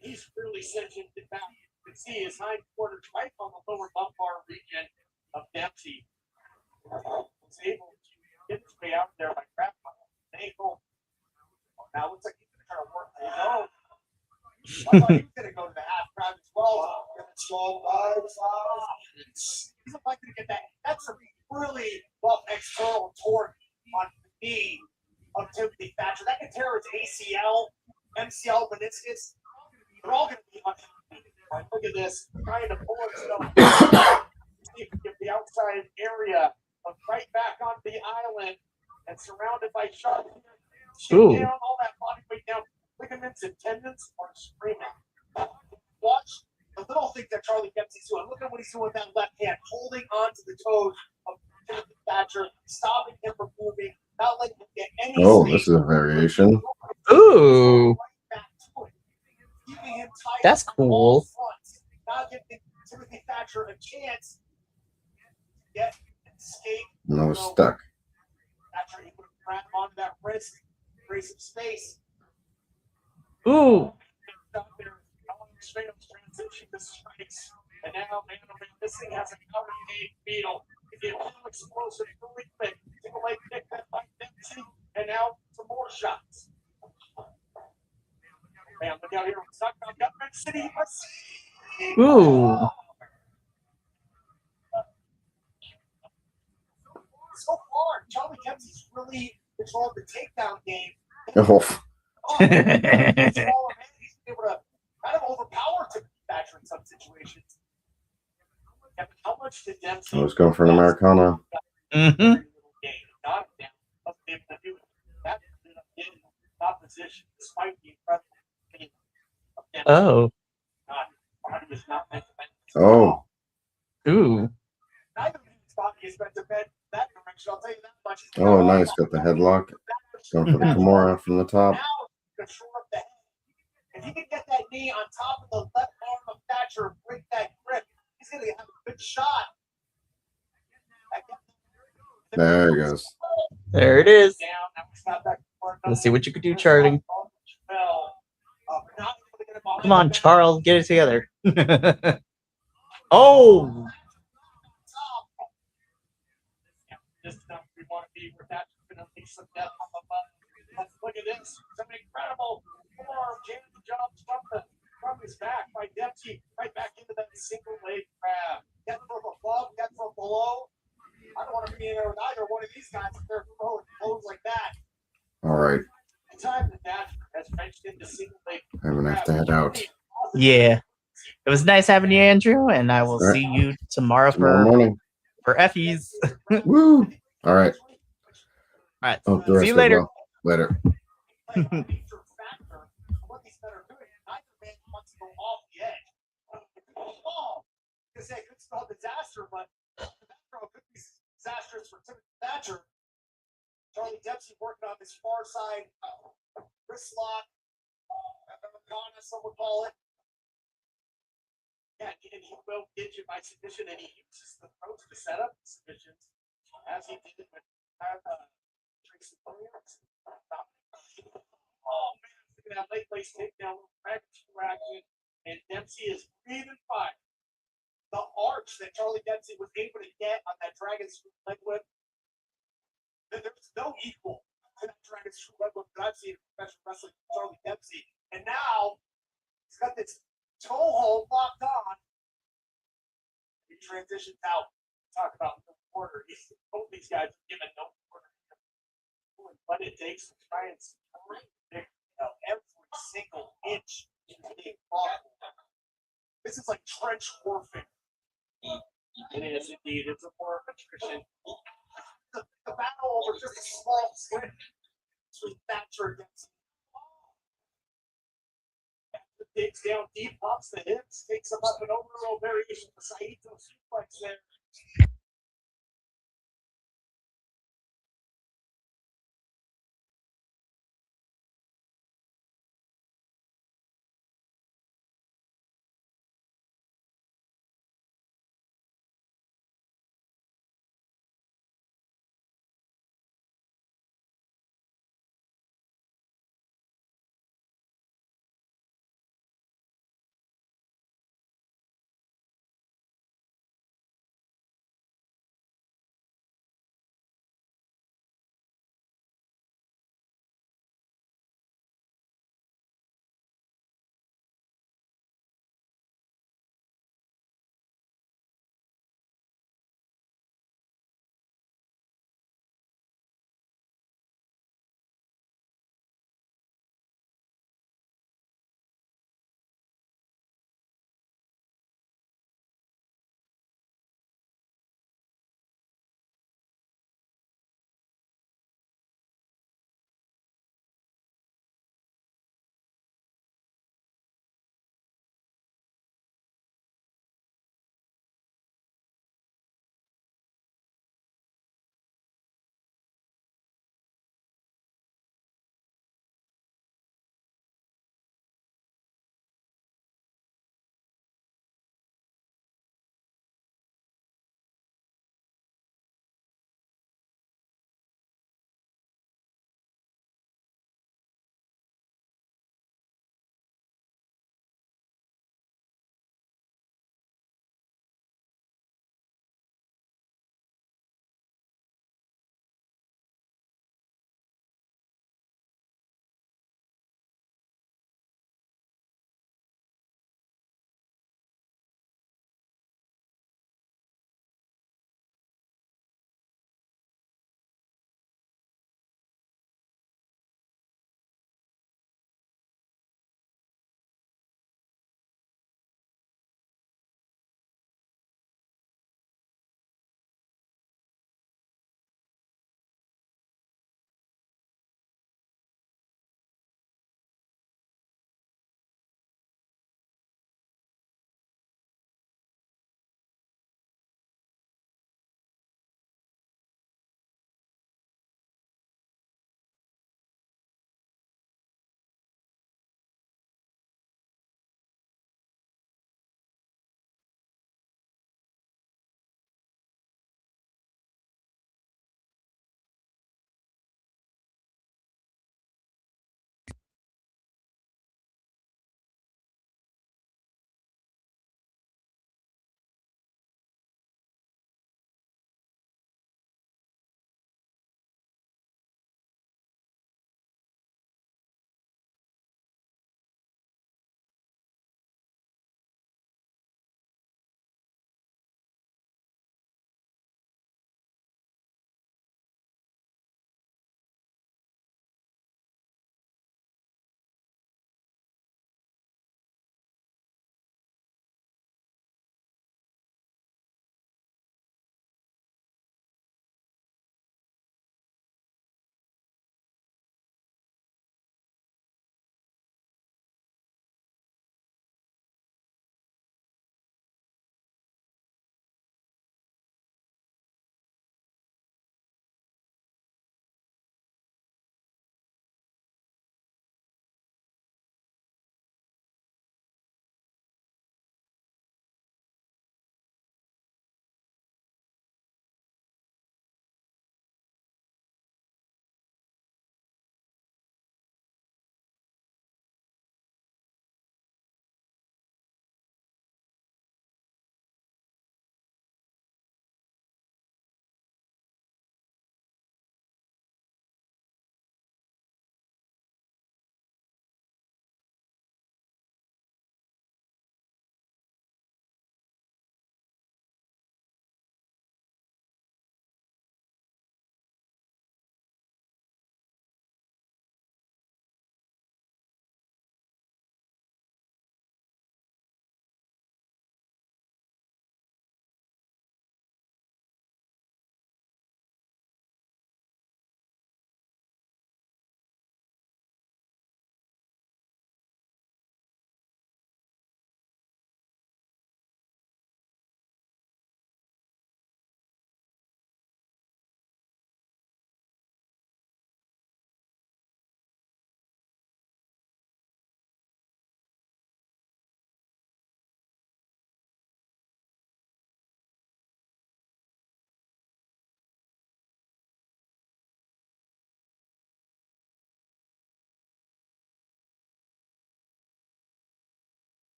Speaker 3: He's really cinched it back. You can see his hindquarters right on the lower lumbar region of Dempsey. Was able to get his way out there by crab ankle. Now looks like he's going to try to work his own. I thought he was going to go to the half crab as well. Strong he's likely to get that. That's a really rough external torque on the knee of Timothy Thatcher. That can tear his ACL, MCL, meniscus. They're all going to be on. Right, look at this. Trying to pull himself. See if he can get the outside area of right back onto the island and surrounded by sharks. Down all that body weight down. Ligaments and tendons are screaming. Watch the little thing that Charlie Dempsey's doing. Look at what he's doing with that left hand, holding onto the toes of Timothy Thatcher, stopping him from moving, not letting him get any space.
Speaker 2: This is a variation.
Speaker 1: Ooh. That's cool.
Speaker 3: Not giving Timothy Thatcher a chance to get escape.
Speaker 2: No, stuck.
Speaker 3: Thatcher able to grab onto that wrist, create some space.
Speaker 1: Ooh.
Speaker 3: Straight up transition to strikes. And now, man, this thing has a cover gate beetle. It get real explosive really quick. Take a leg kick that by Dempsey. And now some more shots. Man, look out here. We're talking about Government City.
Speaker 1: Ooh.
Speaker 3: So far, Charlie Dempsey's really controlled the takedown game. He's able to kind of overpower Timothy Thatcher in some situations. Yeah, how much did Dempsey?
Speaker 2: I was going for an Americana.
Speaker 1: Mm-hmm.
Speaker 3: Opposition, despite the incredible.
Speaker 1: Oh.
Speaker 2: Oh.
Speaker 1: Ooh.
Speaker 3: Neither of these bodies meant to bend that direction. I'll tell you that much.
Speaker 2: Oh, nice. Got the headlock. Going for the Kimura from the top.
Speaker 3: Now, control of the head. If he can get that knee on top of the left arm of Thatcher and break that grip, he's going to have a good shot.
Speaker 2: There he goes.
Speaker 1: There it is. Let's see what you can do, Charlie. Come on, Charles, get it together. Oh.
Speaker 3: Look at this. Some incredible form. James jumps from his back by Dempsey right back into that single leg grab. Get from above, get from below. I don't want to be in there with either one of these guys if they're throwing blows like that.
Speaker 2: All right.
Speaker 3: The time that has wrenched into single leg.
Speaker 2: I'm going to have to head out.
Speaker 1: Yeah. It was nice having you, Andrew, and I will see you tomorrow
Speaker 2: morning
Speaker 1: for Effie's.
Speaker 2: Woo! All right.
Speaker 1: All right.
Speaker 2: See you later. Well. Later.
Speaker 3: Because it could spell disaster, but could be disastrous for Timothy Thatcher. Charlie Dempsey working on his far side wrist lock, some would call it. Yeah, and he will get you by submission, and he uses the approach to set up the submissions, as he did with Tracy Williams. Oh man, look at that late place takedown, action, and Dempsey is breathing fire. The arch that Charlie Dempsey was able to get on that Dragon Screw leg whip, there's no equal to that Dragon Screw leg whip that I've seen in professional wrestling from Charlie Dempsey. And now he's got this toe hold locked on. He transitions out. Talk about quarter. Both these guys are given no quarter. What it takes to try and support every single inch is being fought. This is like trench warfare. It is indeed. It's a war of attrition. The battle over just a small slit between Thatcher against digs down deep, pops the hips, takes him up an overall variation of the Saito suplex there.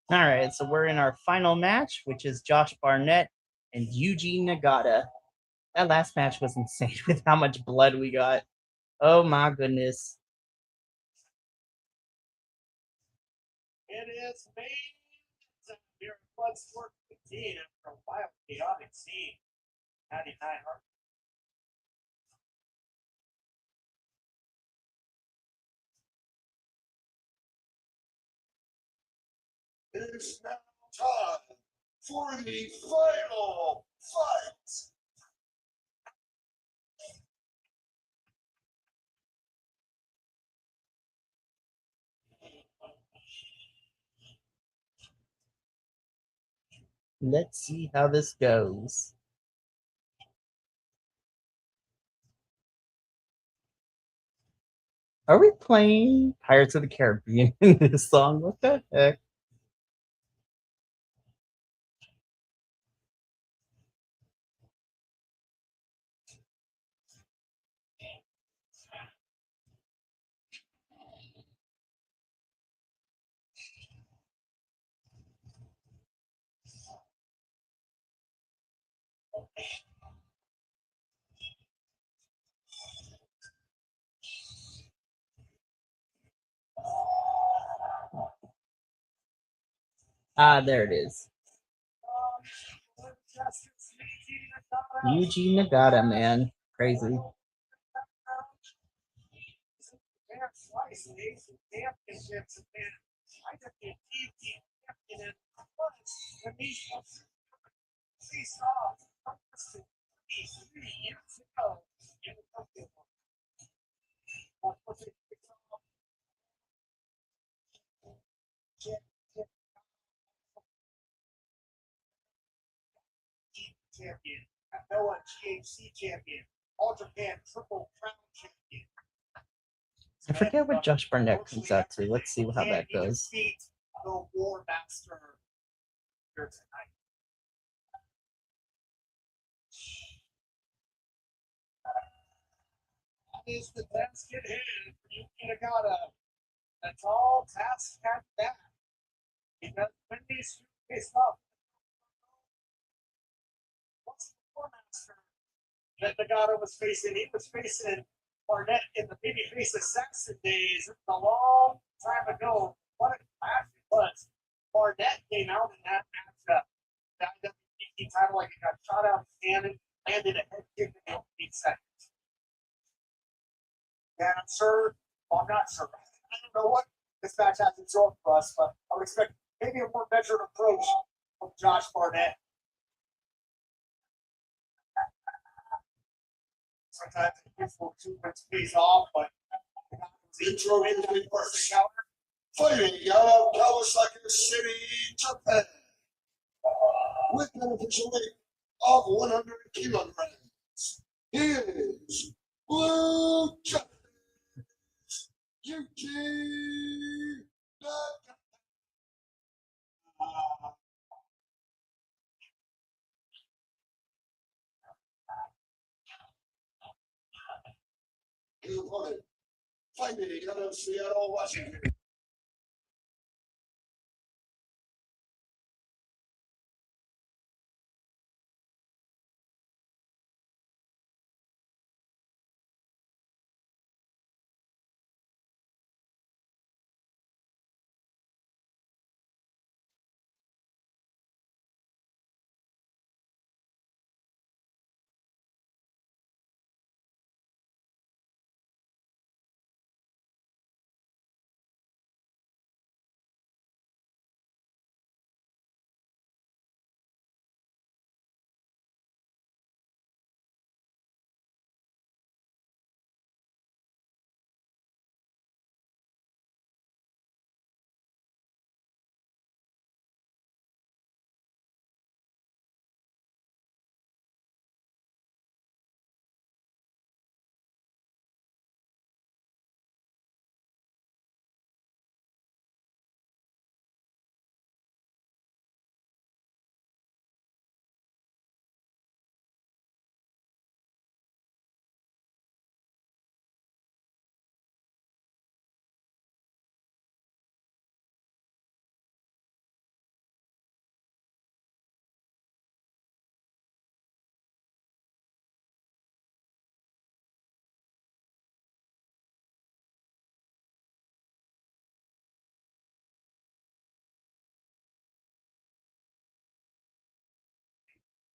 Speaker 1: All right, so we're in our final match, which is Josh Barnett and Yuji Nagata. That last match was insane with how much blood we got. Oh my goodness.
Speaker 3: It is main here at Bloodsport XV after a wild, chaotic scene. 99 Heart. It is now time for the final fight.
Speaker 1: Let's see how this goes. Are we playing Pirates of the Caribbean in this song? What the heck? Ah, there it is. Yuji Nagata, man. Crazy.
Speaker 3: Champion, Noah GHC champion, All Japan Triple Crown champion.
Speaker 1: I forget what Josh Barnett comes out to. Let's see how that goes.
Speaker 3: The War Master here tonight. Is the task at hand for Yuki Nagata. That's all task at that. Because when these face off, what's the War Master that Nagata was facing? He was facing Barnett in the babyface assassin days a long time ago. What a clash it was. Barnett came out in that matchup. That IWGP title like it got shot out of his hand and landed a head kick in the opening seconds. And I'm sure, well, I'm not sure. I don't know what this match has in store for us, but I would expect maybe a more measured approach from Josh Barnett. Sometimes it's will too much pays off, but intro into the first encounter. Fighting out of Kawasaki City, Japan, with an official weight of 100 kilograms. He is Blue Jacket. Yuki Nagata. His opponent, fighting out of Seattle, Washington.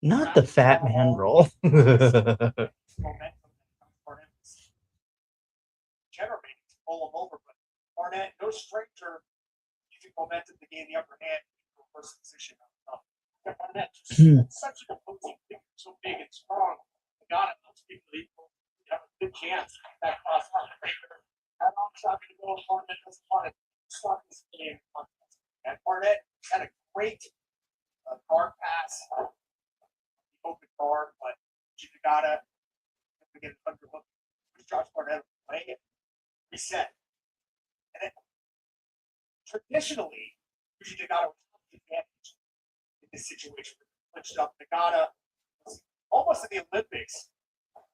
Speaker 1: Not the fat man roll.
Speaker 3: Momentum Barnett was generating to pull him over, but Barnett, no stranger, using momentum to gain the upper hand for first position. Barnett just such an opposing figure, so big and strong. Got it. Most people have a good chance that cross breaker. That long shot to go. Barnett doesn't want to start this game. And Barnett had a great guard pass, open guard, but Gigata again underhook. Josh Barnett playing it, reset. And then traditionally, Gigata was the advantage in this situation. Clinched up. Nagata was almost in the Olympics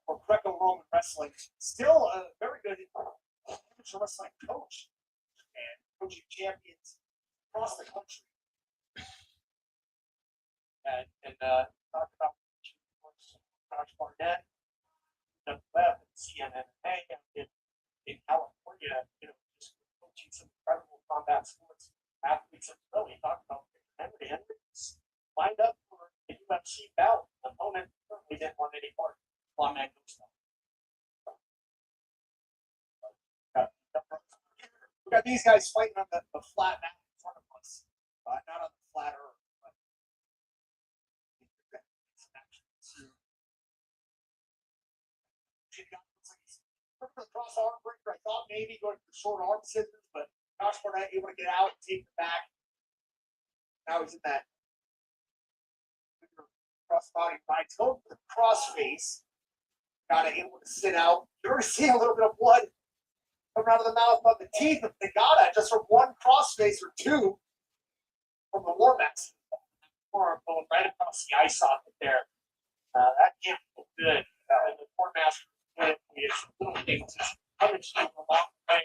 Speaker 3: for Greco-Roman wrestling. Still a very good amateur wrestling coach and coaching champions across the country. And talk about Josh Barnett, the web and CNNA in California, just coaching some incredible combat sports athletes as well. He talked about Henry. Henry was lined up for the UFC bout. The opponent certainly didn't want any part. Lawman goes we got these guys fighting on the flat mat in front of us, not on the flat earth. The cross arm breaker, I thought maybe going for short arm scissors, but Josh Barnett able to get out and take the back. Now he's in that cross body right. Going for the cross face. Got it able to sit out. You're seeing a little bit of blood coming out of the mouth of the teeth of Nagata just from one cross face or two from the war mats. Or going right across the eye socket there. That can't feel good. The war master little things punishing along the way.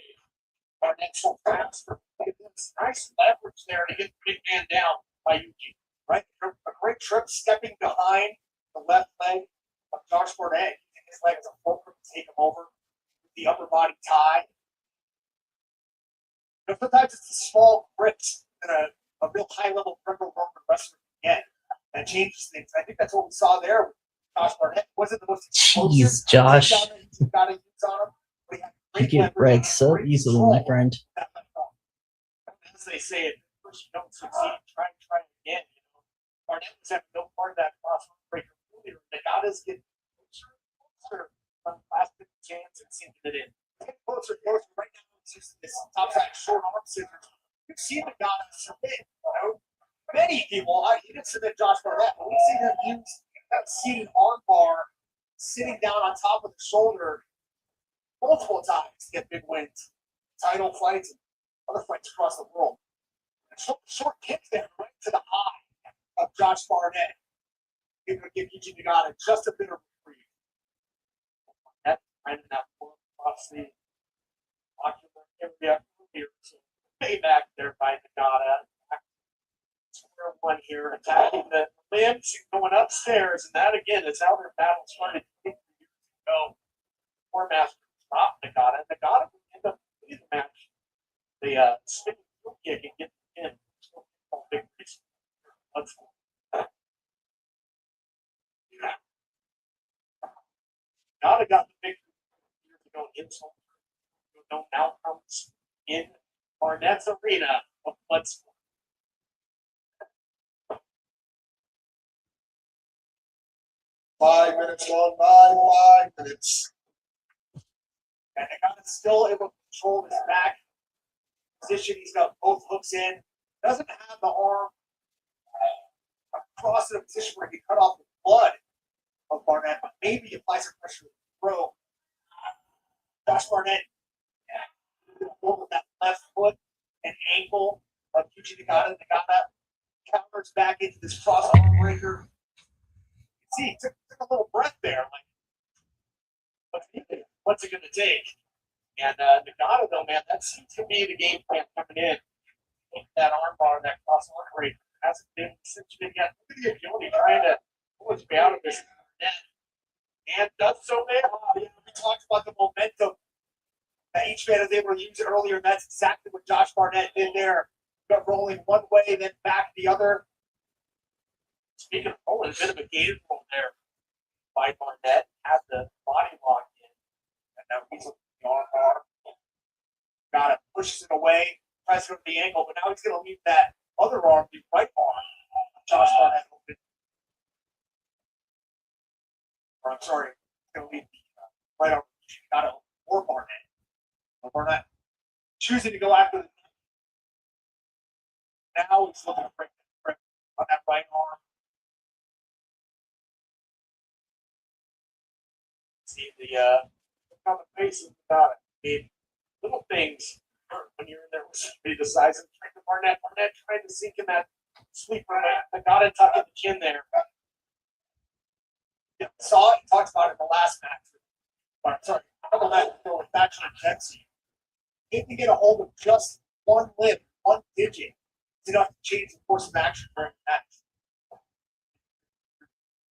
Speaker 3: Barnett so fast. Nice leverage there to get the big man down by Yuki. Right? A great trip stepping behind the left leg of Josh Barnett. His leg is a fulcrum to take him over with the upper body tie. Sometimes it's the small grips that a real high level Greco-Roman wrestler can get that changes things. I think that's what we saw there with Josh Barnett. Wasn't the most explosive.
Speaker 1: Jeez, Josh.
Speaker 3: You
Speaker 1: get red so easily, my friend.
Speaker 3: As they say, if first you don't succeed, try again. Barnett was having no part of that cross breaker earlier. Nagata's getting closer on the last chance and sinking it in. Get closer right now. It's just this top side short arm scissors. You've seen Nagata submit. Many people, he didn't submit Josh Barnett, but we've seen him use that seated arm bar sitting down on top of the shoulder multiple times to get big wins, title fights, and other fights across the world. Short kick there right to the eye of Josh Barnett. He's going to give Yuji Nagata just a bit of reprieve. That right in that form across the ocular area here. So payback there by Nagata. Square one here, attacking the limbs and going upstairs, and that again is how their battle started 50 years ago. War Master dropped Nagata. Nagata would end up winning the match. The spinning heel kick and get the pin. Big piece. Nagata got the big years ago insult. No outcomes in Barnett's arena of Bloodsport.
Speaker 2: Five minutes long by 5 minutes.
Speaker 3: And Nagata's still able to control his back position. He's got both hooks in. Doesn't have the arm across in a position where he can cut off the blood of Barnett, but maybe apply some pressure with the throw. Josh Barnett with that left foot and ankle of Yuji Nagata. Nagata counters back into this cross arm breaker. See, he took a little breath there. Like, what's it going to take? And Nagata, though, man, that seemed to be the game plan coming in. That arm bar, that cross arm breaker hasn't been since you yet. Look at the agility trying to pull his way out of this net. And does so well. We talked about the momentum that each man is able to use earlier, and that's exactly what Josh Barnett did there. Got rolling one way, then back the other. Speaking of pulling, a bit of a gator pull there by Barnett. Has the body lock in. And now he's looking at the arm bar. Got it, pushes it away, tries to go to the ankle, but now he's going to leave that other arm, the right arm. Josh Barnett open. Or I'm sorry, he's going to leave the right arm. Got it, or Barnett. Barnett choosing to go after the. Now he's looking to break the grip on that right arm. See the on the face of the little things when you're in there with somebody the size and strength of Barnett. Barnett trying to sink in that sweeper. I got it tuck in the chin there. Yeah, saw it. He talks about it in the last match. Or, sorry, a couple matches ago with Thatcher and Jetsy. If you get a hold of just one limb, one digit, it's enough to change the course of action during the match.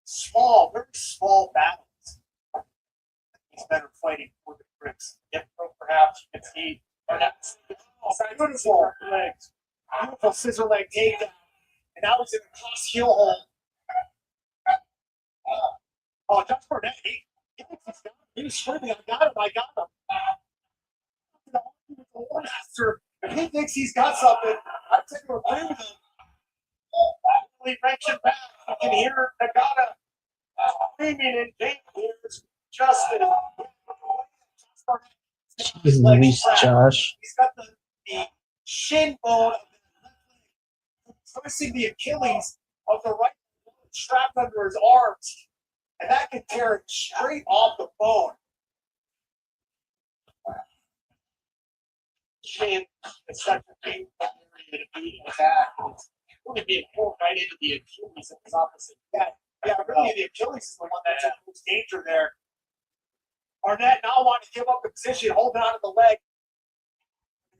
Speaker 3: Small, very small battles. He's better fighting for the grips. If perhaps you can see beautiful legs, beautiful scissor leg takedown, and now he's in a cross heel hold. Oh, Josh Barnett, he thinks he's got him. He was screaming, I got him. Master, if he thinks he's got something, I take him agree with him. He wrench him back. You can hear Nagata screaming in danger. Justin.
Speaker 4: Jeez Louise, Josh.
Speaker 3: He's got the shin bone twisting the Achilles of the right strapped under his arms, and that can tear it straight off the bone. Shin is such a big area to be in back. It's really being pulled right into the Achilles of his opposite. Yeah, really, the Achilles is the one that's in most danger there. Arnett now wanting to give up the position, holding on to the leg.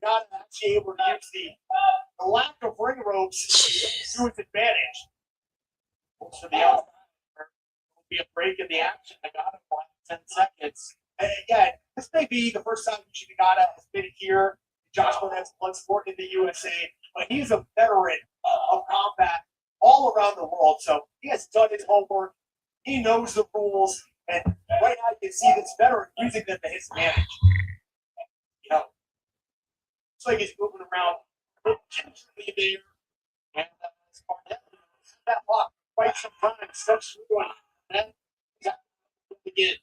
Speaker 3: Not actually able to use the lack of ring ropes to his advantage. Looks for the outside. There will be a break in the action. Nagata for 10 seconds. And again, this may be the first time Nagata has been here. Josh Barnett's Bloodsport in the USA, but he's a veteran of combat all around the world. So he has done his homework. He knows the rules. And right now you can see this veteran using them to his advantage. You know, looks like he's moving around gingerly there. And that block for quite some time. Steps through it. And then again.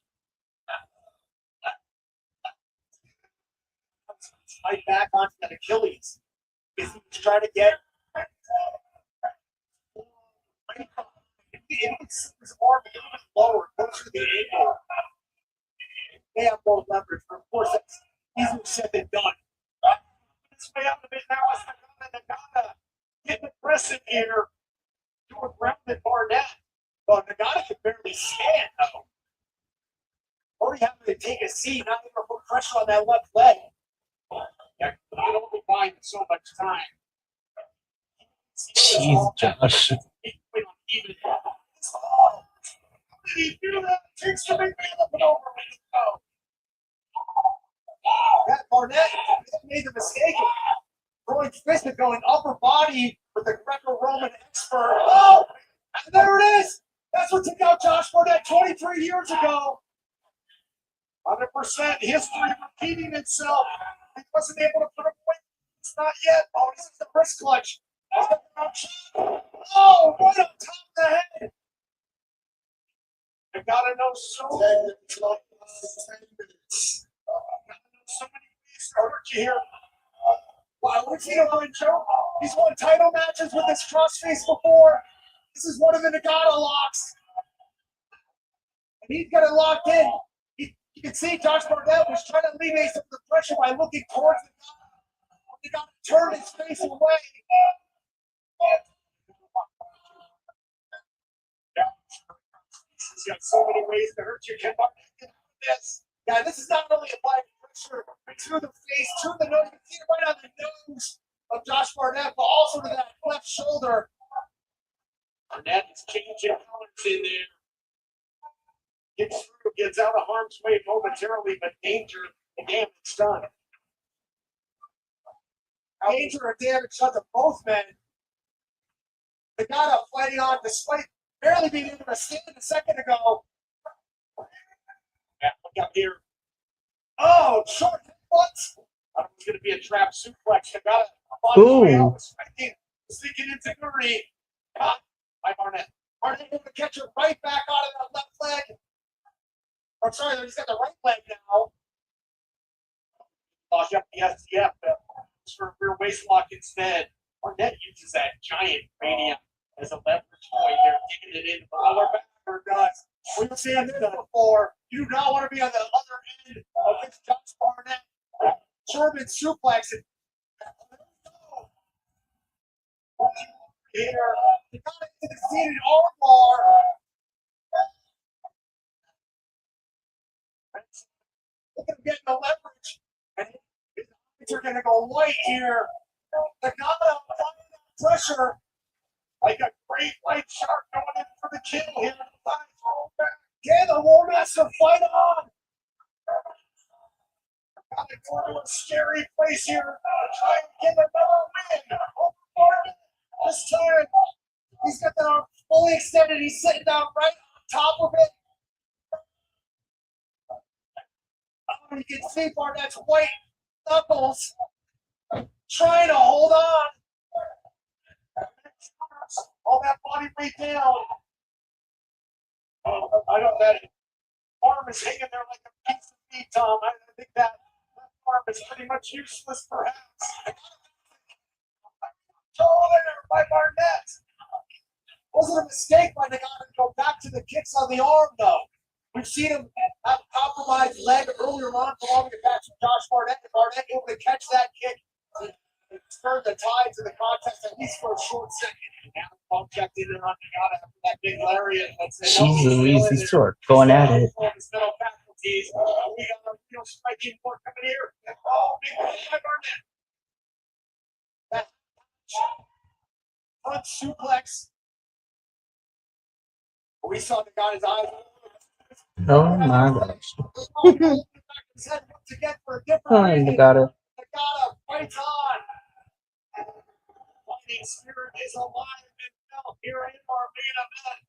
Speaker 3: Right back onto that Achilles. He's trying to get his arm a little bit lower, closer to the ankle. They have more leverage, but of course that's easier said than done. This way out a bit now is Nagata getting aggressive here to a grounded Barnett. But Nagata can barely stand though. Already having to take a seat, not able to put pressure on that left leg. Yeah, you can only buy so much time.
Speaker 4: Jeez, Josh.
Speaker 3: Even how did he do that? Takes the big man up and over. That Barnett made the mistake of throwing fist and going upper body with the Greco-Roman expert. Oh, and there it is. That's what took out Josh Barnett 23 years ago. 100% history repeating itself. He wasn't able to put him away. It's not yet. Oh, this is the wrist clutch. Oh, right on top of the head. I gotta know so many ways to hurt you here. Wow, what's he doing, Joe? He's won title matches with this crossface before. This is one of the Nagata locks. And he's got it locked in. You can see Josh Barnett was trying to alleviate some of the pressure by looking towards the Nagata. He got to turn his face away. He's got so many ways to hurt you. This. Yeah, this is not only applying pressure to the face, to the nose. You can see it right on the nose of Josh Barnett, but also to that left shoulder. Barnett is changing colors in there. Gets through, gets out of harm's way momentarily, but danger and damage done. Danger and damage done to both men. Nagata fighting on despite barely being able to stand a second ago. Yeah, look out here. Oh, short what? I thought it was going to be a trap suplex. I got it.
Speaker 4: Ooh.
Speaker 3: Sneaking into Gurney. Caught by Barnett. Barnett able to catch her right back out of that left leg. I'm sorry, he's got the right leg now. Lock up the STF for a rear waist lock instead. Barnett uses that giant mania as a leverage point here, kicking it in the lower back or does. We've seen this before. You do not want to be on the other end of this Josh Barnett German suplex. Here, he got it to the seated armbar. Look at him getting the leverage. And his eyes are going to go white here. Nagata applying that pressure like a great white shark going in for the kill here. Get the War Master fight on. Got it going to a scary place here. Try and get another win. This time, he's got the arm fully extended. He's sitting down right on top of it. You can see Barnett's white knuckles trying to hold on. All that body weight down. I don't know that arm is hanging there like a piece of meat, Tom. I think that arm is pretty much useless, perhaps. Oh, there by Barnett. Wasn't a mistake by the guy to go back to the kicks on the arm, though. We've seen him have a compromised leg earlier on, belonging to match with Josh Barnett, and Barnett able to catch that kick and stirred the tide to the contest at least for a short second. And now the ball checked in and on Nagata after that big lariat.
Speaker 4: Jeez Louise, these two are going at it.
Speaker 3: We got a real striking work coming here. Oh, big one by Barnett. That front suplex. We saw the guy's eyes.
Speaker 4: Oh my gosh.
Speaker 3: Oh,
Speaker 4: Nagata.
Speaker 3: Nagata fights on. Fighting spirit is alive and well here in our main event.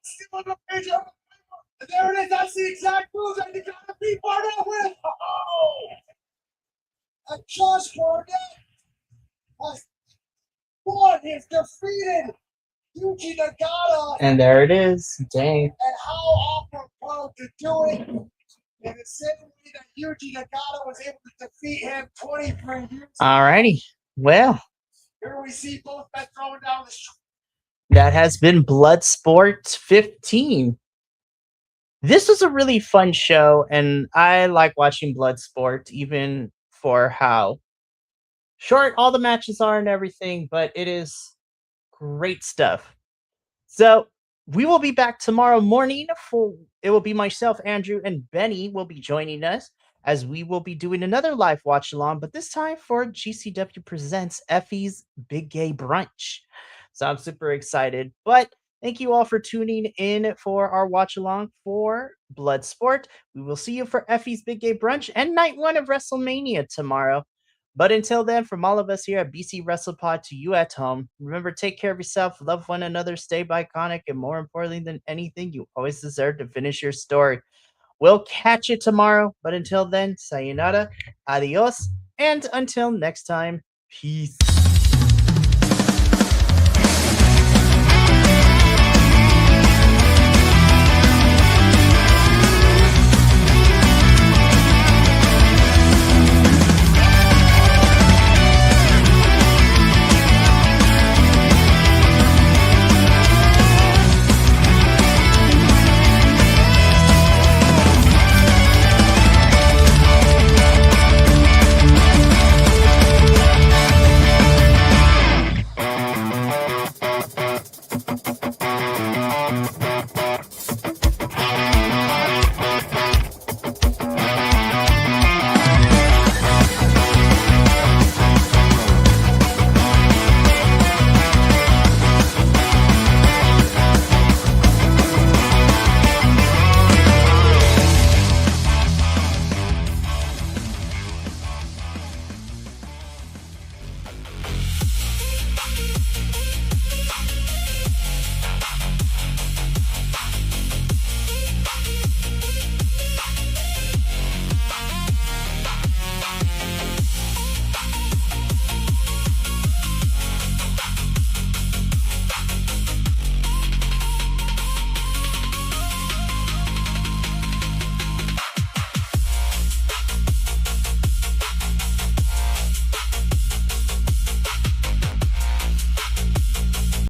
Speaker 3: Still on the page of and there it is. That's the exact move that you gotta beat Barnett with. Oh! And Josh Barnett has won. He's defeated Yuji Nagata.
Speaker 4: And there it is. Dang.
Speaker 3: And how apropos to do it in the same way that Yuji Nagata was able to defeat him 23 years ago.
Speaker 4: Alrighty. Well,
Speaker 3: Here we see both men throwing down the street.
Speaker 4: that has been Bloodsport 15. This was a really fun show, and I like watching Bloodsport, even for how short all the matches are and everything, but it is great stuff. So we will be back tomorrow morning. It will be myself, Andrew, and Benny will be joining us as we will be doing another live watch along, but this time for GCW Presents Effie's Big Gay Brunch. So I'm super excited. But thank you all for tuning in for our watch along for Bloodsport. We will see you for Effie's Big Gay Brunch and night 1 of WrestleMania tomorrow. But until then, from all of us here at BC WrestlePod to you at home, remember, take care of yourself, love one another, stay iconic, and more importantly than anything, you always deserve to finish your story. We'll catch you tomorrow, but until then, sayonara, adios, and until next time, peace.